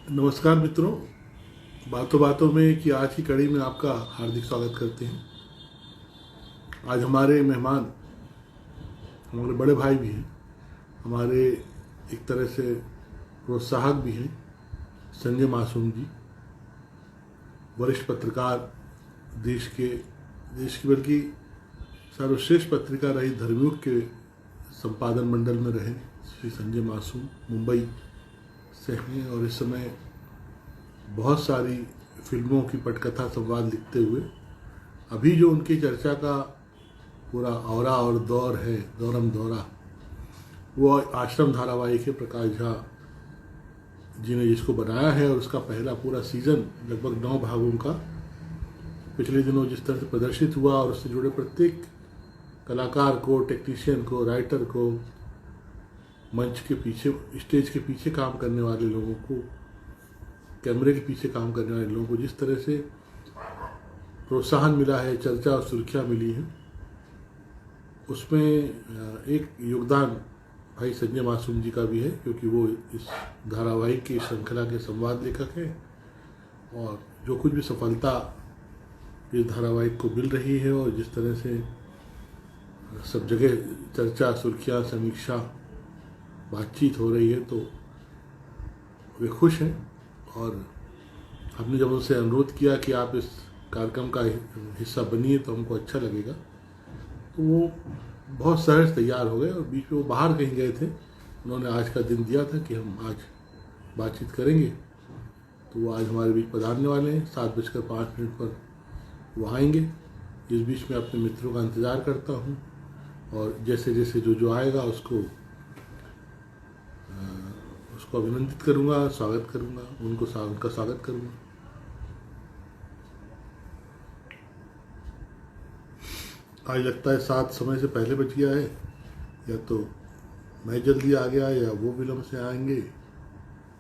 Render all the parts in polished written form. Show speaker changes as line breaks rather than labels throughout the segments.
नमस्कार मित्रों, बातों बातों में कि आज की कड़ी में आपका हार्दिक स्वागत करते हैं। आज हमारे मेहमान हमारे बड़े भाई भी हैं, हमारे एक तरह से प्रोत्साहक भी हैं। संजय मासूम जी, वरिष्ठ पत्रकार, देश की बल्कि सर्वश्रेष्ठ पत्रिका रही धर्मयुग के संपादन मंडल में रहे श्री संजय मासूम मुंबई से हैं और इस समय बहुत सारी फिल्मों की पटकथा संवाद लिखते हुए अभी जो उनकी चर्चा का पूरा औरा और दौर है, दौरम दौरा, वो आश्रम धारावाहिक है। प्रकाश झा जी ने जिसको बनाया है और उसका पहला पूरा सीजन लगभग 9 भागों का पिछले दिनों जिस तरह से प्रदर्शित हुआ और उससे जुड़े प्रत्येक कलाकार को, टेक्नीशियन को, राइटर को, मंच के पीछे, स्टेज के पीछे काम करने वाले लोगों को, कैमरे के पीछे काम करने वाले लोगों को जिस तरह से प्रोत्साहन मिला है, चर्चा और सुर्खियाँ मिली हैं, उसमें एक योगदान भाई संजय मासूम जी का भी है, क्योंकि वो इस धारावाहिक की श्रृंखला के संवाद लेखक हैं और जो कुछ भी सफलता इस धारावाहिक को मिल रही है और जिस तरह से सब जगह चर्चा, सुर्खियाँ, समीक्षा, बातचीत हो रही है, तो वे खुश हैं। और हमने जब उनसे अनुरोध किया कि आप इस कार्यक्रम का हिस्सा बनिए तो हमको अच्छा लगेगा, तो वो बहुत सहज तैयार हो गए और बीच में वो बाहर कहीं गए थे। उन्होंने आज का दिन दिया था कि हम आज बातचीत करेंगे, तो वो आज हमारे बीच पधारने वाले हैं। 7:05 पर वो आएंगे। इस बीच में अपने मित्रों का इंतज़ार करता हूँ और जैसे जैसे जो आएगा उसको अभिनंदित करूँगा, स्वागत करूँगा, उनका स्वागत करूँगा। आज लगता है 7 समय से पहले बच गया है, या तो मैं जल्दी आ गया या वो विलम्ब से आएंगे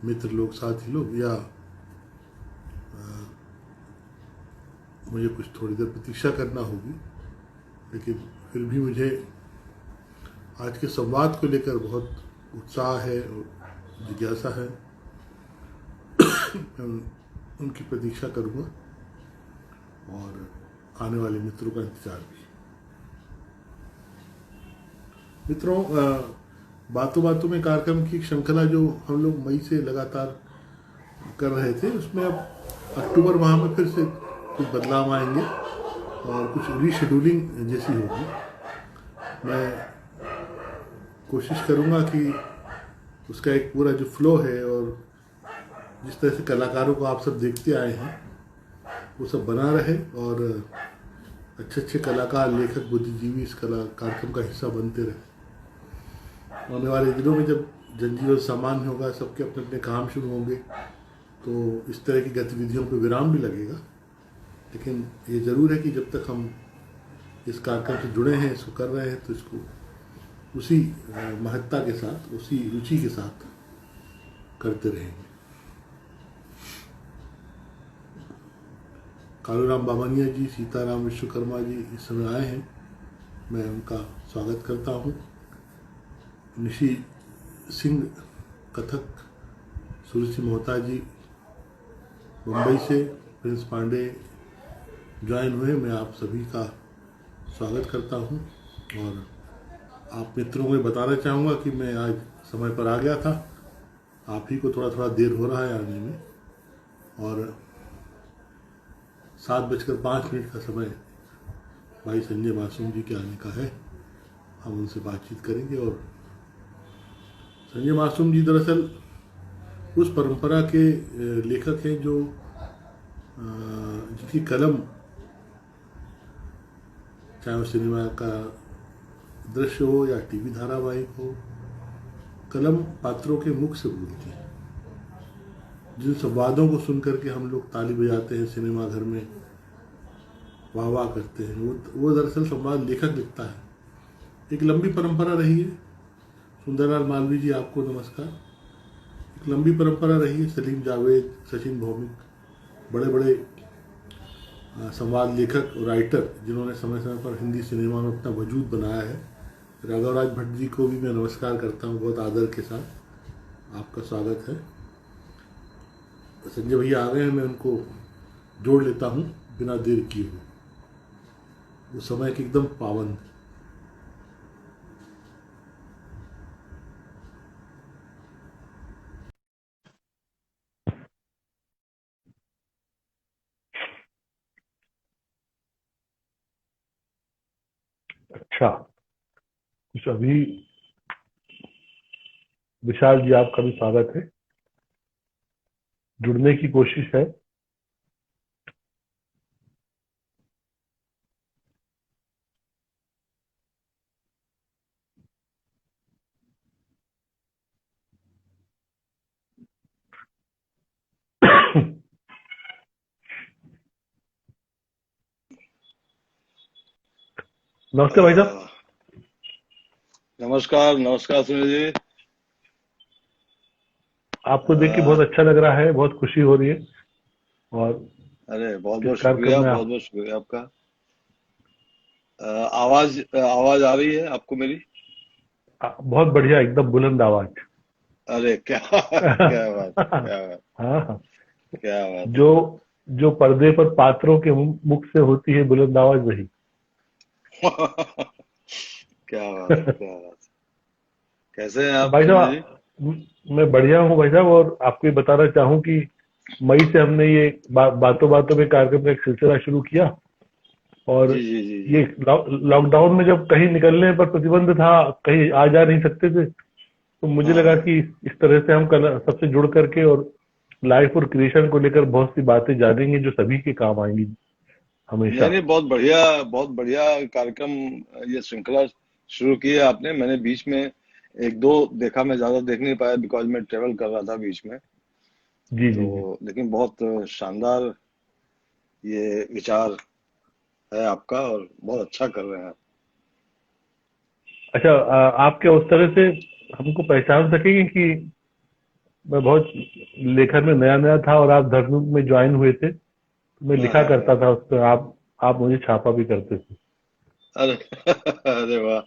मित्र लोग, साथी लोग, या मुझे कुछ थोड़ी देर प्रतीक्षा करना होगी। लेकिन फिर भी मुझे आज के संवाद को लेकर बहुत उत्साह है और जिज्ञासा है। मैं उनकी प्रतीक्षा करूँगा और आने वाले मित्रों का इंतजार भी। मित्रों, बातों बातों में कार्यक्रम की श्रृंखला जो हम लोग मई से लगातार कर रहे थे, उसमें अब अक्टूबर माह में फिर से कुछ बदलाव आएंगे और कुछ रीशेड्यूलिंग जैसी होगी। मैं कोशिश करूँगा कि उसका एक पूरा जो फ्लो है और जिस तरह से कलाकारों को आप सब देखते आए हैं वो सब बना रहे और अच्छे अच्छे कलाकार, लेखक, बुद्धिजीवी इस कार्यक्रम का हिस्सा बनते रहे। आने वाले दिनों में जब जनजीवन सामान्य होगा, सबके अपने अपने काम शुरू होंगे, तो इस तरह की गतिविधियों पर विराम भी लगेगा। लेकिन ये ज़रूर है कि जब तक हम इस कार्यक्रम से जुड़े हैं, इसको कर रहे हैं, तो इसको उसी महत्ता के साथ, उसी रुचि के साथ करते रहेंगे। कालूराम बामनिया जी, सीताराम विश्वकर्मा जी इस समय आए हैं, मैं उनका स्वागत करता हूँ। निशी सिंह कथक, सुरसी मोहता जी मुंबई से, प्रिंस पांडे ज्वाइन हुए, मैं आप सभी का स्वागत करता हूँ। और आप मित्रों को बताना चाहूँगा कि मैं आज समय पर आ गया था, आप ही को थोड़ा थोड़ा देर हो रहा है आने में, और 7:05 का समय भाई संजय मासूम जी के आने का है। हम उनसे बातचीत करेंगे। और संजय मासूम जी दरअसल उस परंपरा के लेखक हैं जो जिनकी कलम, चाहे वो सिनेमा का दृश्य हो या टीवी धारावाहिक हो, कलम पात्रों के मुख से बोलती है। जिन संवादों को सुनकर के हम लोग ताली बजाते हैं, सिनेमा घर में वाह वाह करते हैं, वो दरअसल संवाद लेखक लिखता है। एक लंबी परंपरा रही है। सुंदरलाल मालवीय जी, आपको नमस्कार। एक लंबी परंपरा रही है। सलीम जावेद, सचिन भौमिक, बड़े बड़े संवाद लेखक और राइटर जिन्होंने समय समय पर हिंदी सिनेमा में अपना वजूद बनाया है। राघवराज भट्ट जी को भी मैं नमस्कार करता हूँ बहुत आदर के साथ, आपका स्वागत है। संजय भैया आ गए हैं, मैं उनको जोड़ लेता हूँ बिना देर किए हुए। वो समय के एकदम पाबंद।
अच्छा, कुछ अभी विशाल जी आपका भी स्वागत है। जुड़ने की कोशिश है। नमस्ते भाई साहब।
अ, नमस्कार नमस्कार सुनील जी।
आपको देख के बहुत
अ,
अच्छा लग रहा है, बहुत खुशी हो रही है। और
अरे बहुत
इस
बहुत
कार्यक्रम
शुक्रिया,
में
बहुत बहुत शुक्रिया आपका। आवाज आवाज आ रही है आपको मेरी?
बहुत बढ़िया, एकदम बुलंद आवाज।
अरे क्या क्या बात है,
हाँ
क्या बात,
हाँ।
क्या बात
जो जो पर्दे पर पात्रों के मुख से होती है बुलंद आवाज, वही।
है क्या बात है, क्या बात है। कैसे हैं आप
भाई
सुनील जी?
साहब, मैं बढ़िया हूँ भाई साहब। और आपको ये बताना चाहूँ कि मई से हमने ये बातों बातों में कार्यक्रम का एक सिलसिला शुरू किया। और
जी जी जी जी।
ये लॉकडाउन में जब कहीं निकलने पर प्रतिबंध था, कहीं आ जा नहीं सकते थे, तो मुझे
हाँ
लगा
हाँ।
कि इस तरह से हम कल सबसे जुड़ करके और लाइफ और क्रिएशन को लेकर बहुत सी बातें जानेंगे जो सभी के काम आएंगी हमेशा।
नहीं नहीं, बहुत बढ़िया कार्यक्रम, ये श्रृंखला शुरू की है आपने। मैंने बीच में एक दो देखा, मैं ज्यादा देख नहीं पाया बिकॉज मैं ट्रेवल कर रहा था बीच में।
जी
तो
जी जी।
लेकिन बहुत शानदार ये विचार है आपका और बहुत अच्छा कर रहे हैं आप।
अच्छा, आप क्या उस तरह से हमको पहचान सकेंगे कि मैं बहुत लेखन में नया नया था और आप धर्म में ज्वाइन हुए थे, तो मैं
हाँ
लिखा
हाँ
करता
हाँ।
था उस पर, आप मुझे छापा भी करते थे।
अरे अरे वाह।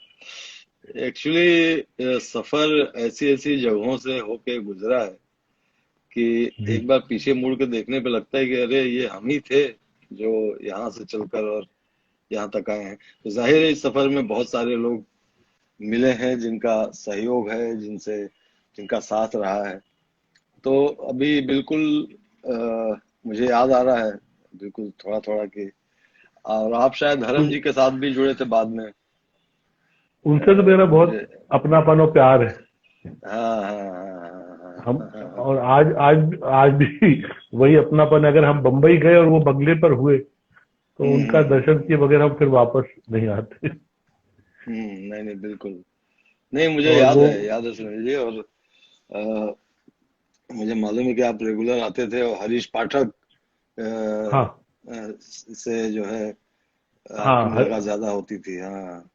एक्चुअली सफर ऐसी ऐसी जगहों से होके गुजरा है कि
जी।
एक बार पीछे मुड़ के देखने पे लगता है कि अरे ये हम ही थे जो यहाँ से चलकर और यहाँ तक आए हैं। तो जाहिर है इस सफर में बहुत सारे लोग मिले हैं जिनका सहयोग है, जिनसे जिनका साथ रहा है। तो अभी बिल्कुल मुझे याद आ रहा है बिल्कुल थोड़ा थोड़ा कि, और आप शायद धर्म
उन,
जी के साथ भी जुड़े थे बाद में।
उनसे तो मेरा बहुत
मुझे
अपनापन और प्यार है।
हाँ हाँ हाँ
हम
हाँ हाँ हाँ।
और आज आज भी वही अपनापन। अगर हम बंबई गए और वो बंगले पर हुए, तो उनका दर्शन
हम्म।
किए बगैर हम फिर वापस नहीं आते।
नहीं नहीं बिल्कुल। नहीं मुझे
और वो,
याद है सुनील जी। और अ, मुझे मालूम है कि आप रेगुलर आते थे और हरीश पाठक
हाँ
से जो है आपकी
हाँ,
मुलाकात ज्यादा होती थी। हाँ।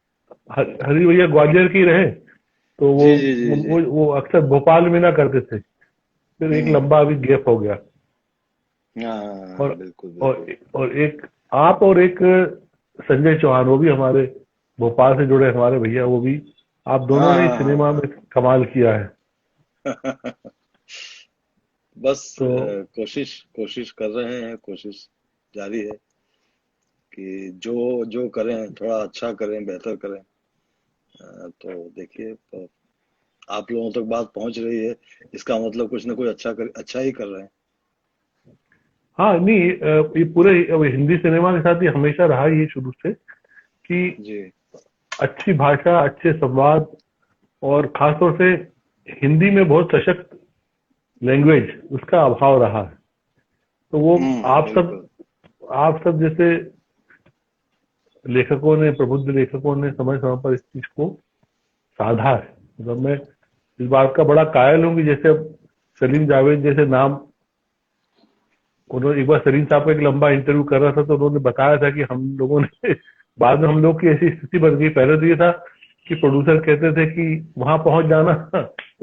हरी भैया ग्वालियर के ही रहे, तो
जी जी जी जी।
वो अक्सर भोपाल में ना करते थे। फिर एक
हम्म।
लंबा अभी गैप हो गया।
हाँ हाँ, हाँ,
और
बिल्कुल
और
बिल्कुल।
और एक आप और एक संजय चौहान, वो भी हमारे भोपाल से जुड़े हमारे भैया, वो भी। आप दोनों
हाँ
ने
हाँ
सिनेमा में
हाँ
कमाल किया है।
हाँ। बस
तो
कोशिश कोशिश कर रहे हैं, कोशिश जारी है कि जो जो करें थोड़ा अच्छा करें, बेहतर करें। तो देखिए, तो आप लोगों तक बात पहुंच रही है, इसका मतलब कुछ ना कुछ अच्छा ही कर रहे हैं।
हाँ, नहीं, ये पूरे अब हिंदी सिनेमा के साथ ये हमेशा रहा ही है शुरू से कि
जी।
अच्छी भाषा, अच्छे संवाद, और खासतौर से हिंदी में बहुत सशक्त लैंग्वेज, उसका अभाव रहा है। तो वो आप सब
बिल्कुल।
आप सब जैसे लेखकों ने, प्रबुद्ध लेखकों ने समय समय पर इस चीज को साधा है। मतलब मैं इस बात का बड़ा कायल हूँ कि जैसे अब सलीम जावेद जैसे नाम, उन्होंने एक बार सलीम साहब का एक लंबा इंटरव्यू कर रहा था, तो उन्होंने बताया था कि हम लोगों ने बाद में हम लोग की ऐसी स्थिति बन गई। पहले तो ये था कि प्रोड्यूसर कहते थे कि वहां पहुंच जाना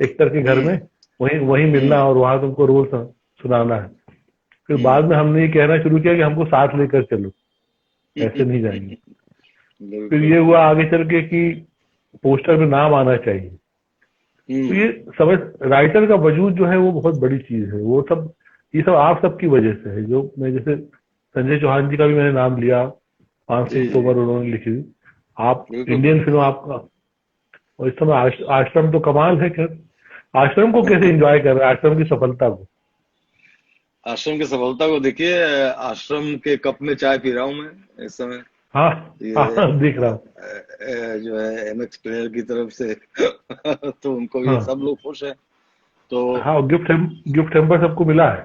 एक्टर के घर में,
हम्म
वहीं वहीं मिलना
हम्म।
और वहां तुमको रोल सुनाना है। फिर बाद में हमने ये कहना शुरू किया कि हमको साथ लेकर चलो, ऐसे नहीं जाएंगे। फिर
बिल्कुल
ये हुआ
बिल्कुल।
आगे चल के कि पोस्टर में नाम आना चाहिए। तो ये
हम्म
समझ, राइटर का वजूद जो है वो बहुत बड़ी चीज है। वो सब ये सब आप सबकी वजह से है। जो मैं जैसे संजय चौहान जी का भी मैंने नाम लिया, 5
जी जी
अक्टूबर उन्होंने लिखी। आप
बिल्कुल
इंडियन फिल्म आपका, और इस समय आश्रम तो कमाल है। खैर, आश्रम को कैसे
बिल्कुल।
एंजॉय कर रहे हैं, आश्रम की सफलता को?
आश्रम की सफलता को देखिए, आश्रम के कप में चाय पी रहा हूं मैं इस समय।
हाँ
ये
हाँ, देख रहा हूँ।
जो है एमएक्स प्लेयर की तरफ से तो उनको भी
हाँ
सब लोग खुश हैं। तो
हाँ, गिफ्ट हैम्पर सबको मिला है।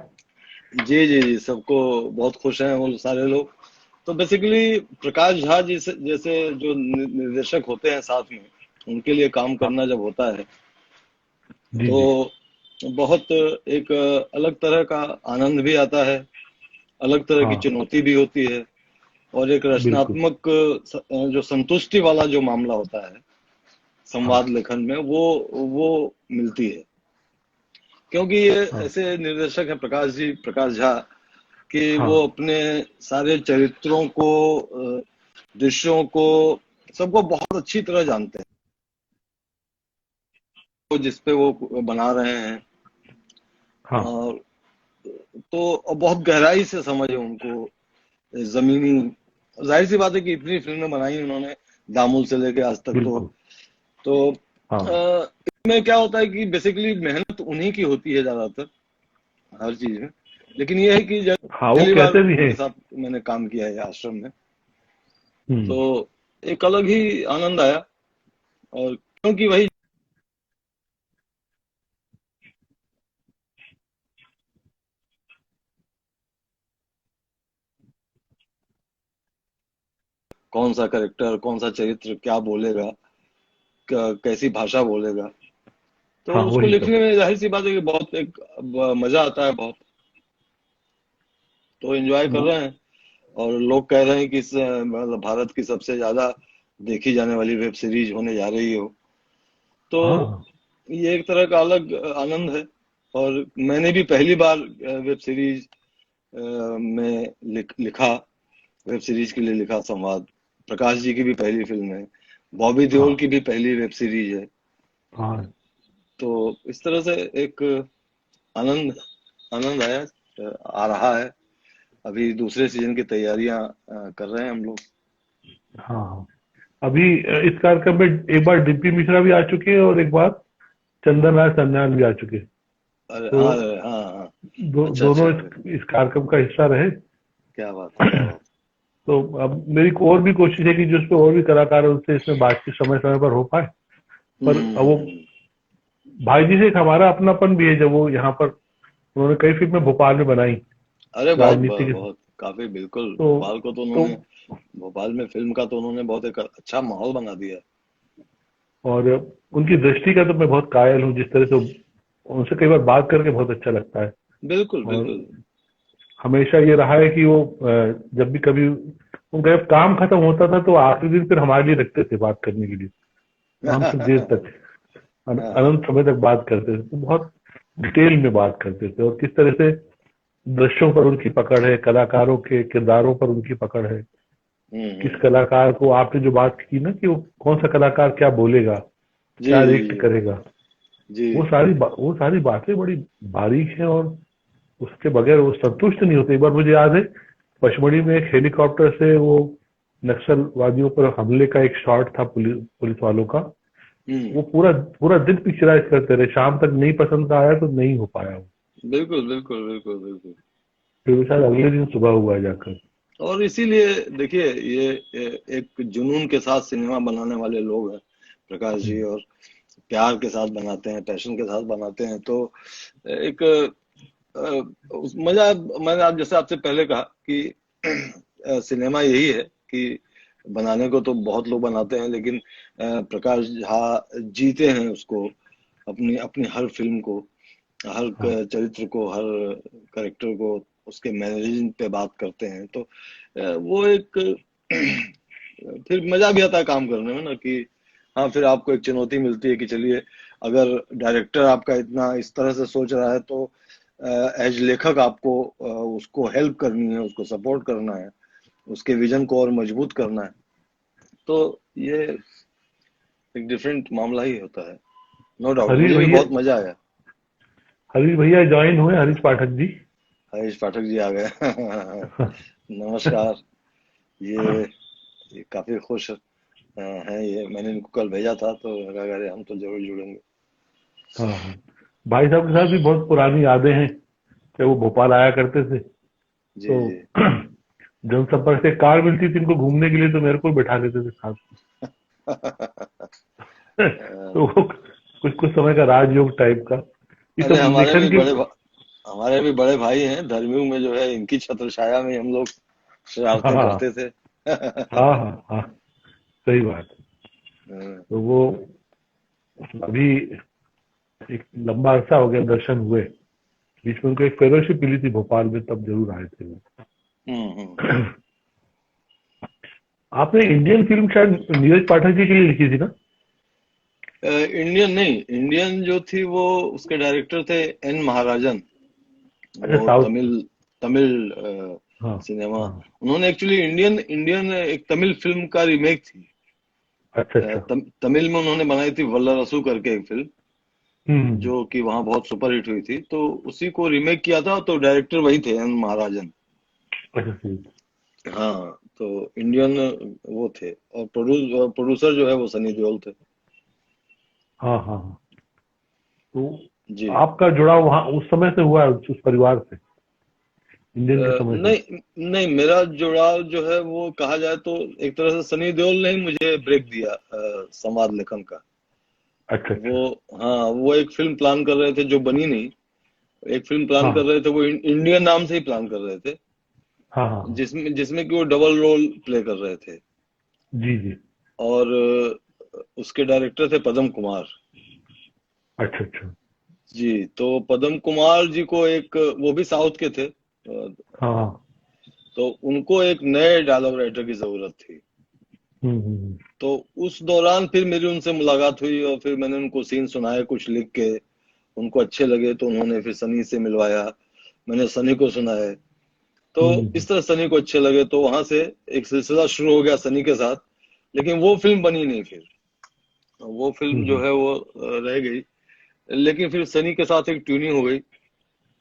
जी जी जी, सबको बहुत खुश हैं वो सारे लोग। तो बेसिकली प्रकाश झा जी जैसे जो निर्देशक होते हैं साथ में, उनके लिए काम
हाँ
करना जब होता है
जी जी।
तो बहुत एक अलग तरह का आनंद भी आता है, अलग तरह की
हाँ
चुनौती भी होती है, और एक
बिल्कुल।
रचनात्मक जो संतुष्टि वाला जो मामला होता है
हाँ
संवाद लेखन में, वो मिलती है। क्योंकि ये
हाँ
ऐसे निर्देशक हैं प्रकाश जी, प्रकाश झा, कि
हाँ
वो अपने सारे चरित्रों को, दृश्यों को, सबको बहुत अच्छी तरह जानते हैं, वो जिस पे वो बना रहे हैं।
हाँ
और तो बहुत गहराई से समझ है उनको, जमीनी। जाहिर सी बात है कि इतनी फिल्में बनाई उन्होंने, दामुल से लेके आज तक।
बिल्कुल।
तो
हाँ
इसमें क्या होता है कि बेसिकली मेहनत उन्हीं की होती है ज्यादातर, हर चीज में। लेकिन ये है कि जब
हाँ, वो
पहली बार
कहते भी हैं।
उनके साथ मैंने काम किया है आश्रम में, तो
हम्म।
एक अलग ही आनंद आया। और क्योंकि वही कौन सा करेक्टर, कौन सा चरित्र क्या बोलेगा, कैसी भाषा बोलेगा, तो
हाँ
उसको
वही तो।
लिखने में जाहिर सी बात है कि बहुत एक मजा आता है बहुत। तो एंजॉय कर
वो-
रहे हैं। और लोग कह रहे हैं कि मतलब भारत की सबसे ज्यादा देखी जाने वाली वेब सीरीज होने जा रही हो। तो
हाँ
ये एक तरह का अलग आनंद है। और मैंने भी पहली बार वेब सीरीज में लिखा, वेब सीरीज के लिए लिखा संवाद। प्रकाश जी की भी पहली फिल्म है, बॉबी देओल
हाँ
की भी पहली वेब सीरीज है।
हाँ।
तो इस तरह से एक आनंद आनंद आया, आ रहा है। अभी दूसरे सीजन की तैयारियां कर रहे हैं हम लोग।
हाँ अभी इस कार्यक्रम में एक बार डिम्पी मिश्रा भी आ चुके हैं, और एक बार चंदन राय सन्याल भी आ चुके हैं।
अरे
तो
हाँ, अरे हाँ हाँ। अच्छा
दोनों
अच्छा,
इस कार्यक्रम का हिस्सा रहे।
क्या बात है, क्या बात
तो अब मेरी और भी कोशिश है कि जो उसपे और भी कलाकार हैं उनसे इसमें बातचीत समय समय पर हो पाए।
है।
पर अब वो भाई जी से एक हमारा अपनापन भी है, जब वो यहाँ पर उन्होंने कई फिल्में भोपाल में बनाई,
अरे बहुत
राजनीति के।
बहुत काफी, बिल्कुल।
तो
भोपाल को तो
तो
उन्होंने, भोपाल में फिल्म का तो उन्होंने बहुत एक अच्छा माहौल बना दिया है।
और उनकी दृष्टि का तो मैं बहुत कायल हूँ, जिस तरह से उनसे कई बार बात करके बहुत अच्छा लगता है।
बिल्कुल
और
बिल्कुल।
हमेशा ये रहा है कि वो जब भी कभी उनका जब काम खत्म होता था तो आखिरी दिन फिर हमारे लिए रखते थे बात करने के लिए। तो हम फिर देर तक,
हाँ,
अनंत समय तक बात करते थे। तो बहुत डिटेल में बात करते थे, और किस तरह से दृश्यों पर उनकी पकड़ है, कलाकारों के किरदारों पर उनकी पकड़ है। किस
हम्म।
कलाकार को, आपने जो बात की ना कि वो कौन सा कलाकार क्या बोलेगा,
जी
क्या
जी
रिएक्ट
जी
करेगा,
जी।
वो सारी बातें बड़ी बारीक हैं, और उसके बगैर वो संतुष्ट नहीं होते। एक बार मुझे याद है, पचमढ़ी में एक हेलीकॉप्टर से वो नक्सलवादियों पर हमले का एक शॉट था, पुलिस वालों का।
हम्म।
वो पूरा पूरा दिन पिक्चराइज करते रहे, शाम तक नहीं पसंद आया तो नहीं हो पाया वो।
बिल्कुल बिल्कुल बिल्कुल बिल्कुल।
फिर वो शायद अगले दिन सुबह हुआ जाकर।
और इसीलिए देखिए, ये एक जुनून के साथ सिनेमा बनाने वाले लोग हैं प्रकाश जी,
हम्म,
और प्यार के साथ बनाते हैं, पैशन के साथ बनाते हैं। तो एक मजा, मैंने आप जैसे आपसे पहले कहा कि सिनेमा यही है कि बनाने को तो बहुत लोग बनाते हैं, लेकिन प्रकाश झा जीते हैं उसको, अपनी अपनी हर फिल्म को, हर
हाँ
चरित्र को, हर करेक्टर को, उसके मैनरिज्म पे बात करते हैं। तो वो एक फिर मजा भी आता है काम करने में ना, कि हाँ, फिर आपको एक चुनौती मिलती है कि चलिए, अगर डायरेक्टर आपका इतना इस तरह से सोच रहा है, तो एज लेखक आपको उसको हेल्प करनी है, उसको सपोर्ट करना है, उसके विजन को और मजबूत करना है। तो ये एक डिफरेंट मामला ही होता है। नो डाउट,
हरीश
मुझे भी
भैया,
बहुत मजा आया।
हरीश भैया ज्वाइन हुए, हरीश पाठक जी।
हरीश पाठक जी आ गए। नमस्कार। ये, ये काफी खुश हैं, ये मैंने इनको कल भेजा था तो लगा अरे हम तो जरूर जुड़ेंगे।
हाँ हाँ। भाई साहब के साथ भी बहुत पुरानी यादें हैं, कि वो भोपाल आया करते थे,
जी
तो
जी।
जनसंपर्क से कार मिलती थी इनको घूमने के लिए, तो मेरे को बिठा लेते थे साथ में। तो वो कुछ कुछ समय का राजयोग टाइप का, ये
अरे
सब लेखन के।
हमारे भी बड़े भाई हैं धर्मयुग में, जो है इनकी छत्र छाया में हम लोग
हाँ
शरारतें
हाँ
करते थे।
हाँ हाँ हाँ, सही बात है। तो वो अभी एक लंबा अरसा हो गया दर्शन हुए, बीच में उनको एक फेलोशिप मिली थी भोपाल में, तब जरूर आए थे वो।
हम्म।
आपने इंडियन फिल्म शायद नीरज पाठक जी के लिए लिखी थी ना?
इंडियन नहीं, इंडियन जो थी वो उसके डायरेक्टर थे एन महाराजन।
अच्छा,
वो
साउथ।
तमिल तमिल
हाँ
सिनेमा।
हाँ।
उन्होंने एक्चुअली इंडियन इंडियन एक तमिल फिल्म का रीमेक थी।
अच्छा अच्छा।
तमिल में उन्होंने बनाई थी वल्लरसु करके एक फिल्म,
हम्म।
जो कि वहां बहुत सुपरहिट हुई थी, तो उसी को रीमेक किया था, तो डायरेक्टर वही थे एन महाराजन।
अच्छा सही।
हाँ, तो इंडियन वो थे, और प्रोड्यूसर जो है वो सनी देओल थे।
हाँ हाँ हाँ। तो
जी।
आपका जुड़ाव वहाँ उस समय से हुआ है, उस परिवार से, इंडियन के समय से?
नहीं नहीं, मेरा जुड़ाव जो है वो कहा जाए तो एक तरह से सनी देओल ने ही मुझे ब्रेक दिया संवाद लेखन का।
अच्छा
वो,
अच्छा।
हाँ, वो एक फिल्म प्लान कर रहे थे जो बनी नहीं। एक फिल्म प्लान कर
हाँ
रहे थे, वो इंडियन नाम से ही प्लान कर रहे थे,
हाँ हाँ हाँ।
जिसमें जिसमें कि वो डबल रोल प्ले कर रहे थे।
जी जी।
और उसके डायरेक्टर थे पदम कुमार।
अच्छा अच्छा।
जी, तो पदम कुमार जी को एक, वो भी साउथ के थे,
हाँ हाँ।
तो उनको एक नए डायलॉग राइटर की जरूरत थी।
हम्म।
तो उस दौरान फिर मेरी उनसे मुलाकात हुई, और फिर मैंने उनको सीन सुनाए कुछ लिख के, उनको अच्छे लगे, तो उन्होंने फिर सनी से मिलवाया। मैंने सनी को सुनाए, तो
हम्म।
इस तरह सनी को अच्छे लगे, तो वहां से एक सिलसिला शुरू हो गया सनी के साथ। लेकिन वो फिल्म बनी नहीं फिर, वो फिल्म जो
हम्म।
है वो रह गई। लेकिन फिर सनी के साथ एक ट्यूनिंग हो गई,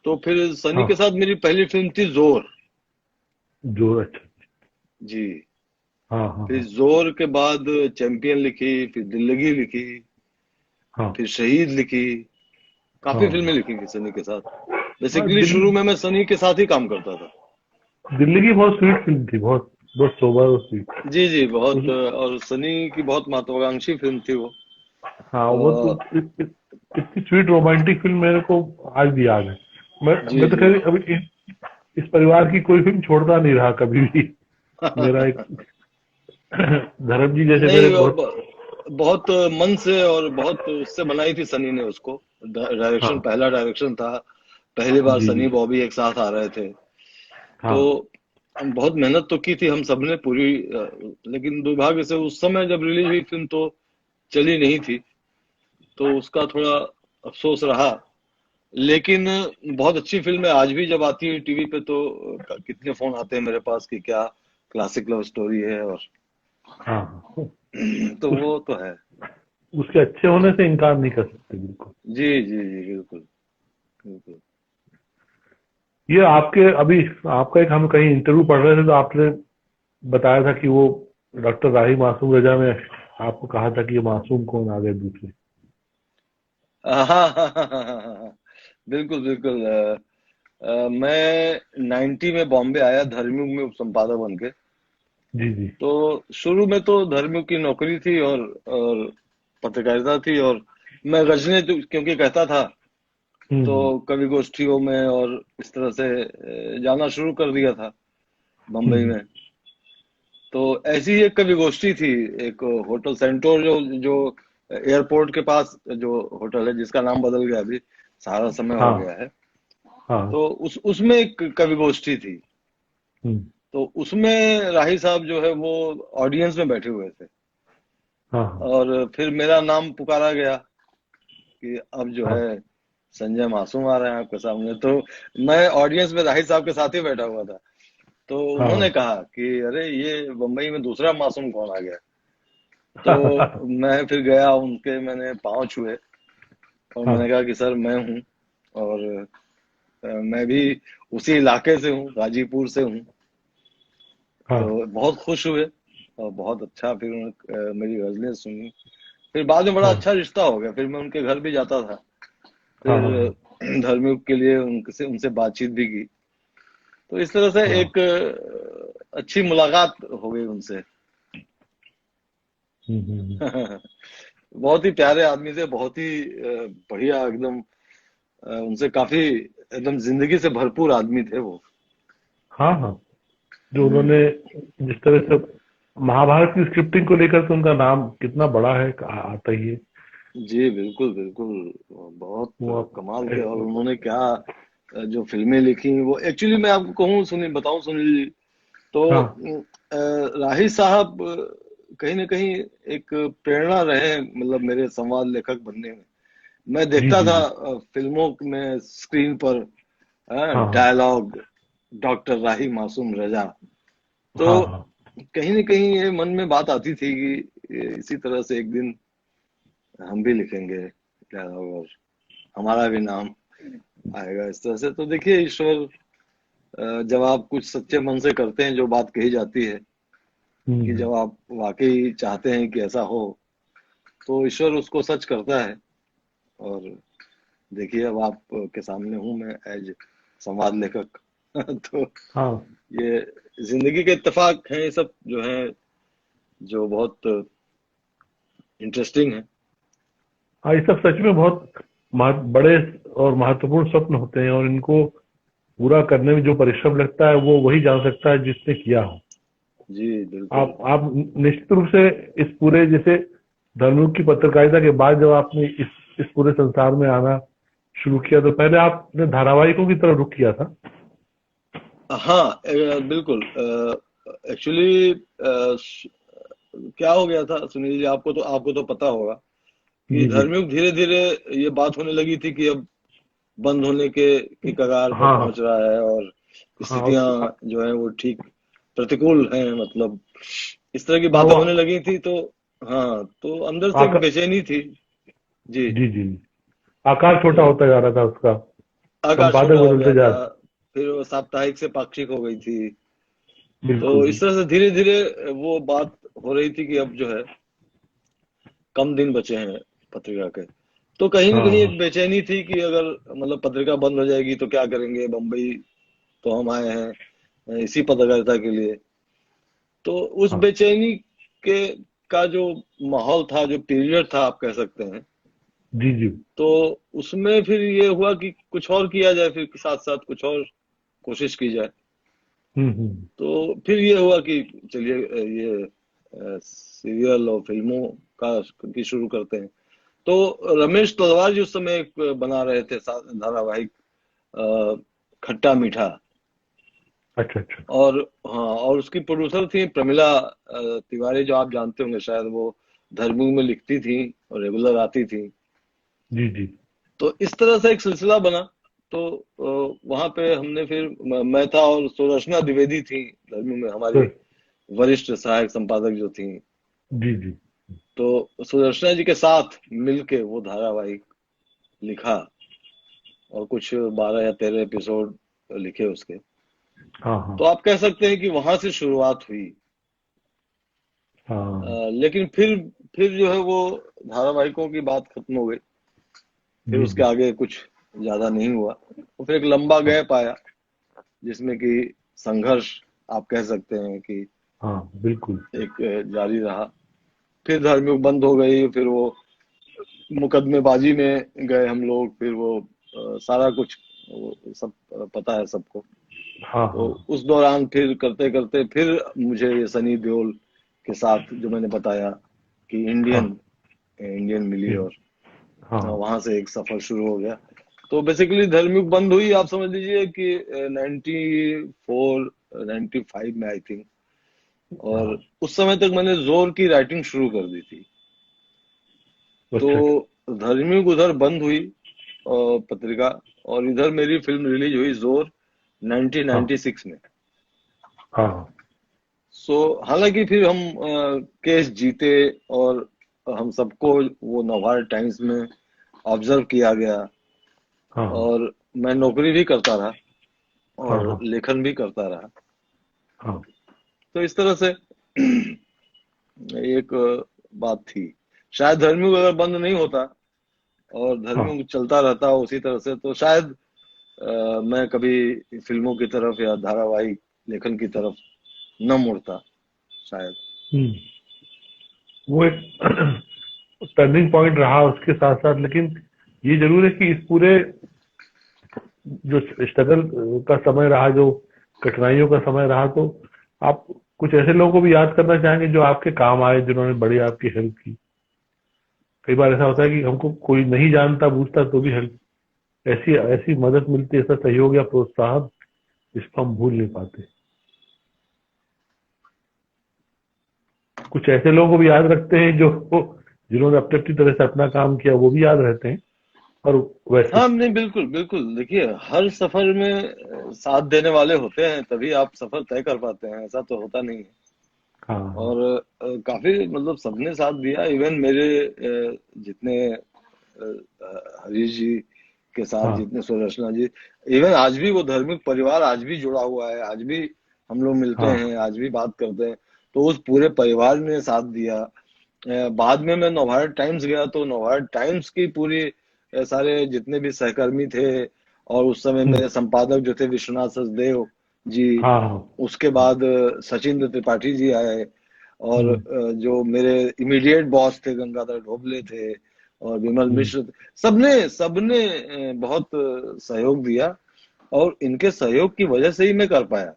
तो फिर सनी के
हाँ,
साथ मेरी पहली फिल्म थी जोर।
जो अच्छा।
जी।
हाँ हाँ
फिर
हाँ
जोर के बाद चैंपियन लिखी, फिर दिल्लगी लिखी,
हाँ
फिर शहीद लिखी। काफी फिल्में
हाँ
लिखी थी सनी के साथ।
हाँ।
बेसिकली शुरू में मैं सनी के साथ ही काम करता था।
दिल्ली की बहुत स्वीट फिल्म थी, बहुत बहुत सोबर और स्वीट।
जी जी, बहुत,
उस
और सनी की बहुत महत्वाकांक्षी फिल्म थी वो।
हाँ, वो तो
अ,
इतनी स्वीट रोमांटिक फिल्म मेरे को आज भी याद है।
जी
मैं तो
जी।
खैर अभी इस परिवार की कोई फिल्म छोड़ता नहीं रहा कभी भी। मेरा एक धर्म जी जैसे
नहीं,
मेरे बहुत।
बहुत मन से और बहुत उससे बनाई थी सनी ने उसको। डायरेक्शन,
हाँ।
पहला डायरेक्शन था, पहली बार
जी जी।
सनी बॉबी एक साथ आ रहे थे, तो
हाँ।
हम बहुत मेहनत तो की थी हम सबने पूरी, लेकिन दुर्भाग्य से उस समय जब रिलीज हुई फिल्म तो चली नहीं थी, तो उसका थोड़ा अफसोस रहा। लेकिन बहुत अच्छी फिल्म है, आज भी जब आती है टीवी पे तो कितने फोन आते हैं मेरे पास कि क्या क्लासिक लव स्टोरी है, और
हाँ हाँ।
तो
उस
वो तो है।
उसके अच्छे होने से इनकार नहीं कर सकते, बिल्कुल।
जी जी जी, बिल्कुल बिल्कुल।
ये आपके अभी, आपका एक हम कहीं इंटरव्यू पढ़ रहे थे, तो आपने बताया था कि वो डॉक्टर राही मासूम रजा में आपको कहा था कि ये मासूम कौन आ गए दूसरे।
हाँ हाँ हाँ हाँ हाँ, हाँ, हाँ। बिल्कुल बिल्कुल। मैं 90 में बॉम्बे आया धर्मयुग में उप संपादक बन के।
जी जी।
तो शुरू में तो धर्मयुग की नौकरी थी, और पत्रकारिता थी, और मैं गजने तो क्योंकि कहता था, तो
हम्म
कवि गोष्ठियों में और इस तरह से जाना शुरू कर दिया था बम्बई
हम्म।
में। तो ऐसी ही एक कवि गोष्ठी थी, एक होटल सेंटोर, जो एयरपोर्ट के पास जो होटल है, जिसका नाम बदल गया अभी, सारा समय हो गया
हाँ
है।
हाँ।
तो उसमें एक कवि गोष्ठी थी,
हम्म।
तो उसमें राही साहब जो है वो ऑडियंस में बैठे हुए थे,
हाँ हाँ
और फिर मेरा नाम पुकारा गया कि अब जो
हाँ
है संजय मासूम आ रहे हैं आपके सामने। तो मैं ऑडियंस में राही साहब के साथ ही बैठा हुआ था, तो उन्होंने
हाँ
कहा कि अरे ये बम्बई में दूसरा मासूम कौन आ गया। तो
हाँ
मैं फिर गया, उनके मैंने पाँव छुए, और मैंने
हाँ
कहा कि सर मैं हूँ, और मैं भी उसी इलाके से हूँ, गाजीपुर से हूँ।
हाँ
तो बहुत खुश हुए और बहुत अच्छा फिर उन्होंने मेरी गजलें सुनी। फिर बाद में बड़ा
हाँ
अच्छा रिश्ता हो गया, फिर मैं उनके घर भी जाता था,
हाँ
फिर
हाँ
धर्मयुग के लिए उनसे उनसे बातचीत भी की। तो इस तरह से
हाँ।
एक अच्छी मुलाकात हो गई उनसे।
हम्म।
बहुत ही प्यारे आदमी थे, बहुत ही बढ़िया एकदम। उनसे काफी एकदम जिंदगी से भरपूर आदमी थे वो।
हाँ हाँ, जो उन्होंने
हम्म।
जिस तरह से महाभारत की स्क्रिप्टिंग को लेकर के उनका नाम कितना बड़ा है, आता ही है।
जी बिल्कुल बिल्कुल। बहुत
वो
कमाल के, और उन्होंने क्या जो फिल्में लिखी वो एक्चुअली मैं आपको कहूँ, सुनिए बताऊं सुनील जी, तो
हाँ
राही साहब कहीं ना कहीं एक प्रेरणा रहे, मतलब मेरे संवाद लेखक बनने में। मैं
जी
देखता
जी
था
जी।
फिल्मों में स्क्रीन पर
हाँ हाँ
डायलॉग, डॉक्टर राही मासूम रजा। तो
हाँ हाँ
कहीं ना कहीं ये मन में बात आती थी कि इसी तरह से एक दिन हम भी लिखेंगे डायलॉग और हमारा भी नाम आएगा इस तरह से। तो देखिए ईश्वर, जब आप कुछ सच्चे मन से करते हैं, जो बात कही जाती है कि
हम्म।
जब आप वाकई चाहते हैं कि ऐसा हो, तो ईश्वर उसको सच करता है। और देखिए अब आप के सामने हूं मैं एज संवाद लेखक। तो
हाँ
ये जिंदगी के इत्तेफाक हैं, ये सब जो है, जो बहुत इंटरेस्टिंग है।
हाँ, ये सब सच में बहुत बड़े और महत्वपूर्ण स्वप्न होते हैं, और इनको पूरा करने में जो परिश्रम लगता है वो वही जान सकता है जिसने किया हो।
जी बिल्कुल।
आप निश्चित रूप से इस पूरे, जैसे धर्मयुग की पत्रकारिता के बाद जब आपने इस पूरे संसार में आना शुरू किया, तो पहले आपने धारावाहिकों की तरफ रुख किया था।
हाँ बिल्कुल। एक्चुअली क्या हो गया था सुनील जी, आपको तो पता होगा कि
जी जी।
धर्मयुग धीरे धीरे ये बात होने लगी थी कि अब बंद होने के की कगार पर
हाँ
पहुंच रहा है, और
हाँ
स्थितियां जो है वो ठीक प्रतिकूल हैं, मतलब इस तरह की
हाँ
बातें
वो
होने लगी थी। तो हाँ, तो अंदर से एक
आका,
बेचैनी थी। जी।
जी जी, आकार छोटा
तो
होता जा रहा था उसका,
आकाश छोटा
संपादक
हो
बदलते
गया
जा
था,
रहे।
फिर वो साप्ताहिक से पाक्षिक हो गई थी। तो
बिल्कुल
इस
बिल्कुल।
तरह से धीरे धीरे वो बात हो रही थी कि अब जो है कम दिन बचे हैं पत्रिका के। तो कहीं ना
हाँ
कहीं
हाँ
एक बेचैनी थी कि अगर मतलब पत्रिका बंद हो जाएगी तो क्या करेंगे, बम्बई तो हम आए हैं इसी पत्रकारिता के लिए। तो उस
हाँ।
बेचैनी के का जो माहौल था, जो पीरियड था आप कह सकते हैं,
जी जी।
तो उसमें फिर ये हुआ कि कुछ और किया जाए, फिर साथ साथ कुछ और कोशिश की जाए।
हम्म।
तो फिर ये हुआ कि चलिए ये सीरियल और फिल्मों का की शुरू करते हैं। तो रमेश तलवार जी उस समय एक बना रहे थे धारावाहिक अ, खट्टा मीठा।
अच्छा अच्छा।
और हाँ, और उसकी प्रोड्यूसर थी प्रमिला तिवारी, जो आप जानते होंगे शायद, वो धर्मयुग में लिखती थी और रेगुलर आती थी।
जी जी।
तो इस तरह से एक सिलसिला बना। तो वहां पे हमने फिर मैं था और सुदर्शना द्विवेदी थी धर्मयुग में हमारी
सर।
वरिष्ठ सहायक संपादक जो थी।
जी जी।
तो सुदर्शना जी के साथ मिलके वो धारावाहिक लिखा, और कुछ 12 या 13 एपिसोड लिखे उसके।
हाँ हाँ
तो आप कह सकते हैं कि वहां से शुरुआत हुई।
हाँ।
लेकिन फिर जो है वो धारावाहिकों की बात खत्म हो गई, फिर
जी
उसके
जी।
आगे कुछ ज्यादा नहीं हुआ। तो फिर एक लंबा
हाँ
गैप आया, जिसमें कि संघर्ष आप कह सकते हैं कि
हाँ बिल्कुल।
एक जारी रहा। फिर धार्मिक बंद हो गई, फिर वो मुकदमेबाजी में गए हम लोग, फिर वो सारा कुछ वो सब पता है सबको।
हाँ
तो
हाँ
उस दौरान फिर करते करते फिर मुझे ये सनी देओल के साथ जो मैंने बताया कि इंडियन
हाँ
इंडियन मिली, और
हाँ हाँ।
वहां से एक सफर शुरू हो गया। तो बेसिकली धर्मयुग बंद हुई, आप समझ लीजिए कि 94 95 में आई थिंक। और
हाँ।
उस समय तक मैंने जोर की राइटिंग शुरू कर दी थी। तो
अच्छा अच्छा।
धर्मयुग उधर बंद हुई पत्रिका, और इधर मेरी फिल्म रिलीज हुई जोर
हाँ
1996 में।
हाँ हाँ
सो हालांकि फिर हम केस जीते, और हम सबको वो नवभारत टाइम्स में ऑब्जर्व किया गया।
हाँ हाँ।
और मैं नौकरी भी करता रहा
हाँ
और
हाँ
लेखन भी करता रहा।
हाँ
तो इस तरह से एक बात थी। शायद धर्मयुग अगर बंद नहीं होता और
हाँ।
धर्मयुग चलता रहता उसी तरह से, तो शायद मैं कभी फिल्मों की तरफ या धारावाहिक लेखन की तरफ न मुड़ता शायद।
हम्म। वो एक टर्निंग पॉइंट रहा उसके साथ साथ, लेकिन ये जरूर है कि इस पूरे जो स्ट्रगल का समय रहा, जो कठिनाइयों का समय रहा, तो आप कुछ ऐसे लोगों को भी याद करना चाहेंगे जो आपके काम आए, जिन्होंने बड़ी आपकी हेल्प की? कई बार ऐसा होता है कि हमको कोई नहीं जानता बूझता तो भी हेल्प, ऐसी ऐसी मदद मिलती है, ऐसा सहयोग या प्रोत्साहन जिसको हम भूल नहीं पाते। कुछ ऐसे लोगों को भी याद रखते हैं जो जिन्होंने अपनी अपनी तरह से अपना काम किया, वो भी याद रहते हैं। और वैसे
हाँ, नहीं, बिल्कुल बिल्कुल। देखिए, हर सफर में साथ देने वाले होते हैं, तभी आप सफर तय कर पाते हैं, ऐसा तो होता नहीं है।
हाँ हाँ
और काफी मतलब सबने साथ दिया। इवन मेरे जितने हरीश जी के साथ
हाँ।
जितने सुरचना जी, इवन आज भी वो धार्मिक परिवार आज भी जुड़ा हुआ है, आज भी हम लोग मिलते
हाँ।
हैं, आज भी बात करते हैं। तो उस पूरे परिवार ने साथ दिया। बाद में मैं नवभारत टाइम्स गया तो नवभारत टाइम्स की पूरी सारे जितने भी सहकर्मी थे, और उस समय
हम्म।
मेरे संपादक जो थे विश्वनाथ सचदेव जी,
हाँ हाँ।
उसके बाद सचिंद्र त्रिपाठी जी आए, और
हम्म।
जो मेरे इमीडिएट बॉस थे गंगाधर ढोबले थे और विमल
हम्म।
मिश्र थे। सबने सबने बहुत सहयोग दिया, और इनके सहयोग की वजह से ही मैं कर पाया।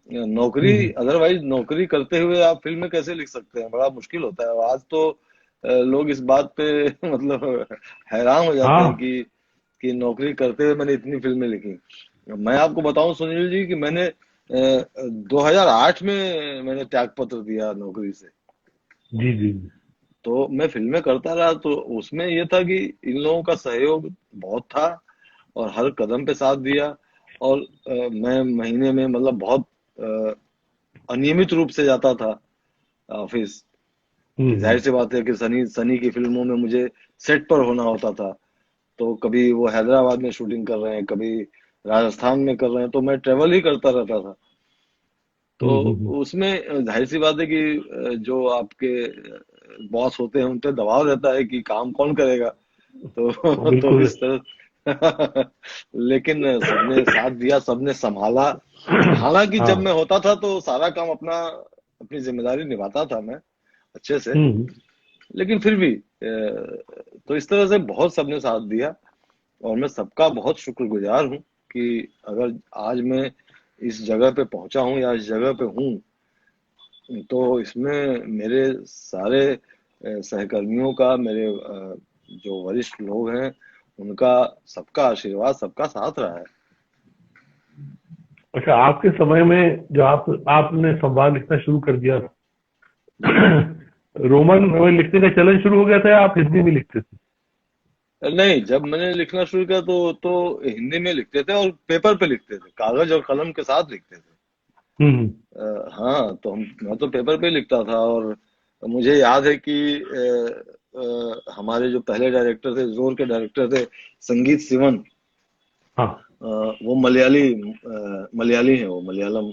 नौकरी,
हम्म।
अदरवाइज नौकरी करते हुए आप फिल्म कैसे लिख सकते हैं, बड़ा मुश्किल होता है। और आज तो लोग इस बात पे मतलब हैरान हो जाते हैं
हाँ।
कि नौकरी करते हुए मैंने इतनी फिल्में लिखी। मैं आपको बताऊं सुनील जी कि मैंने 2008 में मैंने त्यागपत्र दिया नौकरी से।
जी जी जी।
तो मैं फिल्में करता रहा, तो उसमें ये था कि इन लोगों का सहयोग बहुत था और हर कदम पे साथ दिया। और मैं महीने में मतलब बहुत अ, अनियमित रूप से जाता था ऑफिस। कि जाहिर
हम्म।
सी बात है कि सनी सनी की फिल्मों में मुझे सेट पर होना होता था। तो कभी वो हैदराबाद में शूटिंग कर रहे हैं, कभी राजस्थान में कर रहे हैं, तो मैं ट्रेवल ही करता रहता था। तो
हम्म।
उसमें जाहिर सी बात है कि जो आपके बॉस होते हैं उन पे दबाव रहता है कि काम कौन करेगा। तो तो
बिल्कुल।
इस तरह लेकिन सबने साथ दिया, सबने संभाला। हालांकि जब
हाँ।
मैं होता था तो सारा काम अपना अपनी जिम्मेदारी निभाता था मैं अच्छे से।
हम्म।
लेकिन फिर भी तो इस तरह से बहुत सबने साथ दिया, और मैं सबका बहुत शुक्रगुजार हूँ कि अगर आज मैं इस जगह पे पहुंचा हूँ या इस जगह पे हूँ, तो इसमें मेरे सारे सहकर्मियों का, मेरे जो वरिष्ठ लोग हैं उनका, सबका आशीर्वाद, सबका साथ रहा है।
अच्छा, आपके समय में जो आपने संवाद लिखना शुरू कर दिया था,
जी।
रोमन में लिखने का चलन शुरू हो गया था या आप हिंदी में लिखते थे?
नहीं, जब मैंने लिखना शुरू किया तो हिंदी में लिखते थे, और पेपर पे लिखते थे, कागज और कलम के साथ लिखते थे।
हम्म।
हाँ, तो मैं तो पेपर पे लिखता था। और मुझे याद है कि हमारे जो पहले डायरेक्टर थे, जोर के डायरेक्टर थे संगीत सिवन,
हाँ।
वो मलयाली हैं, वो मलयालम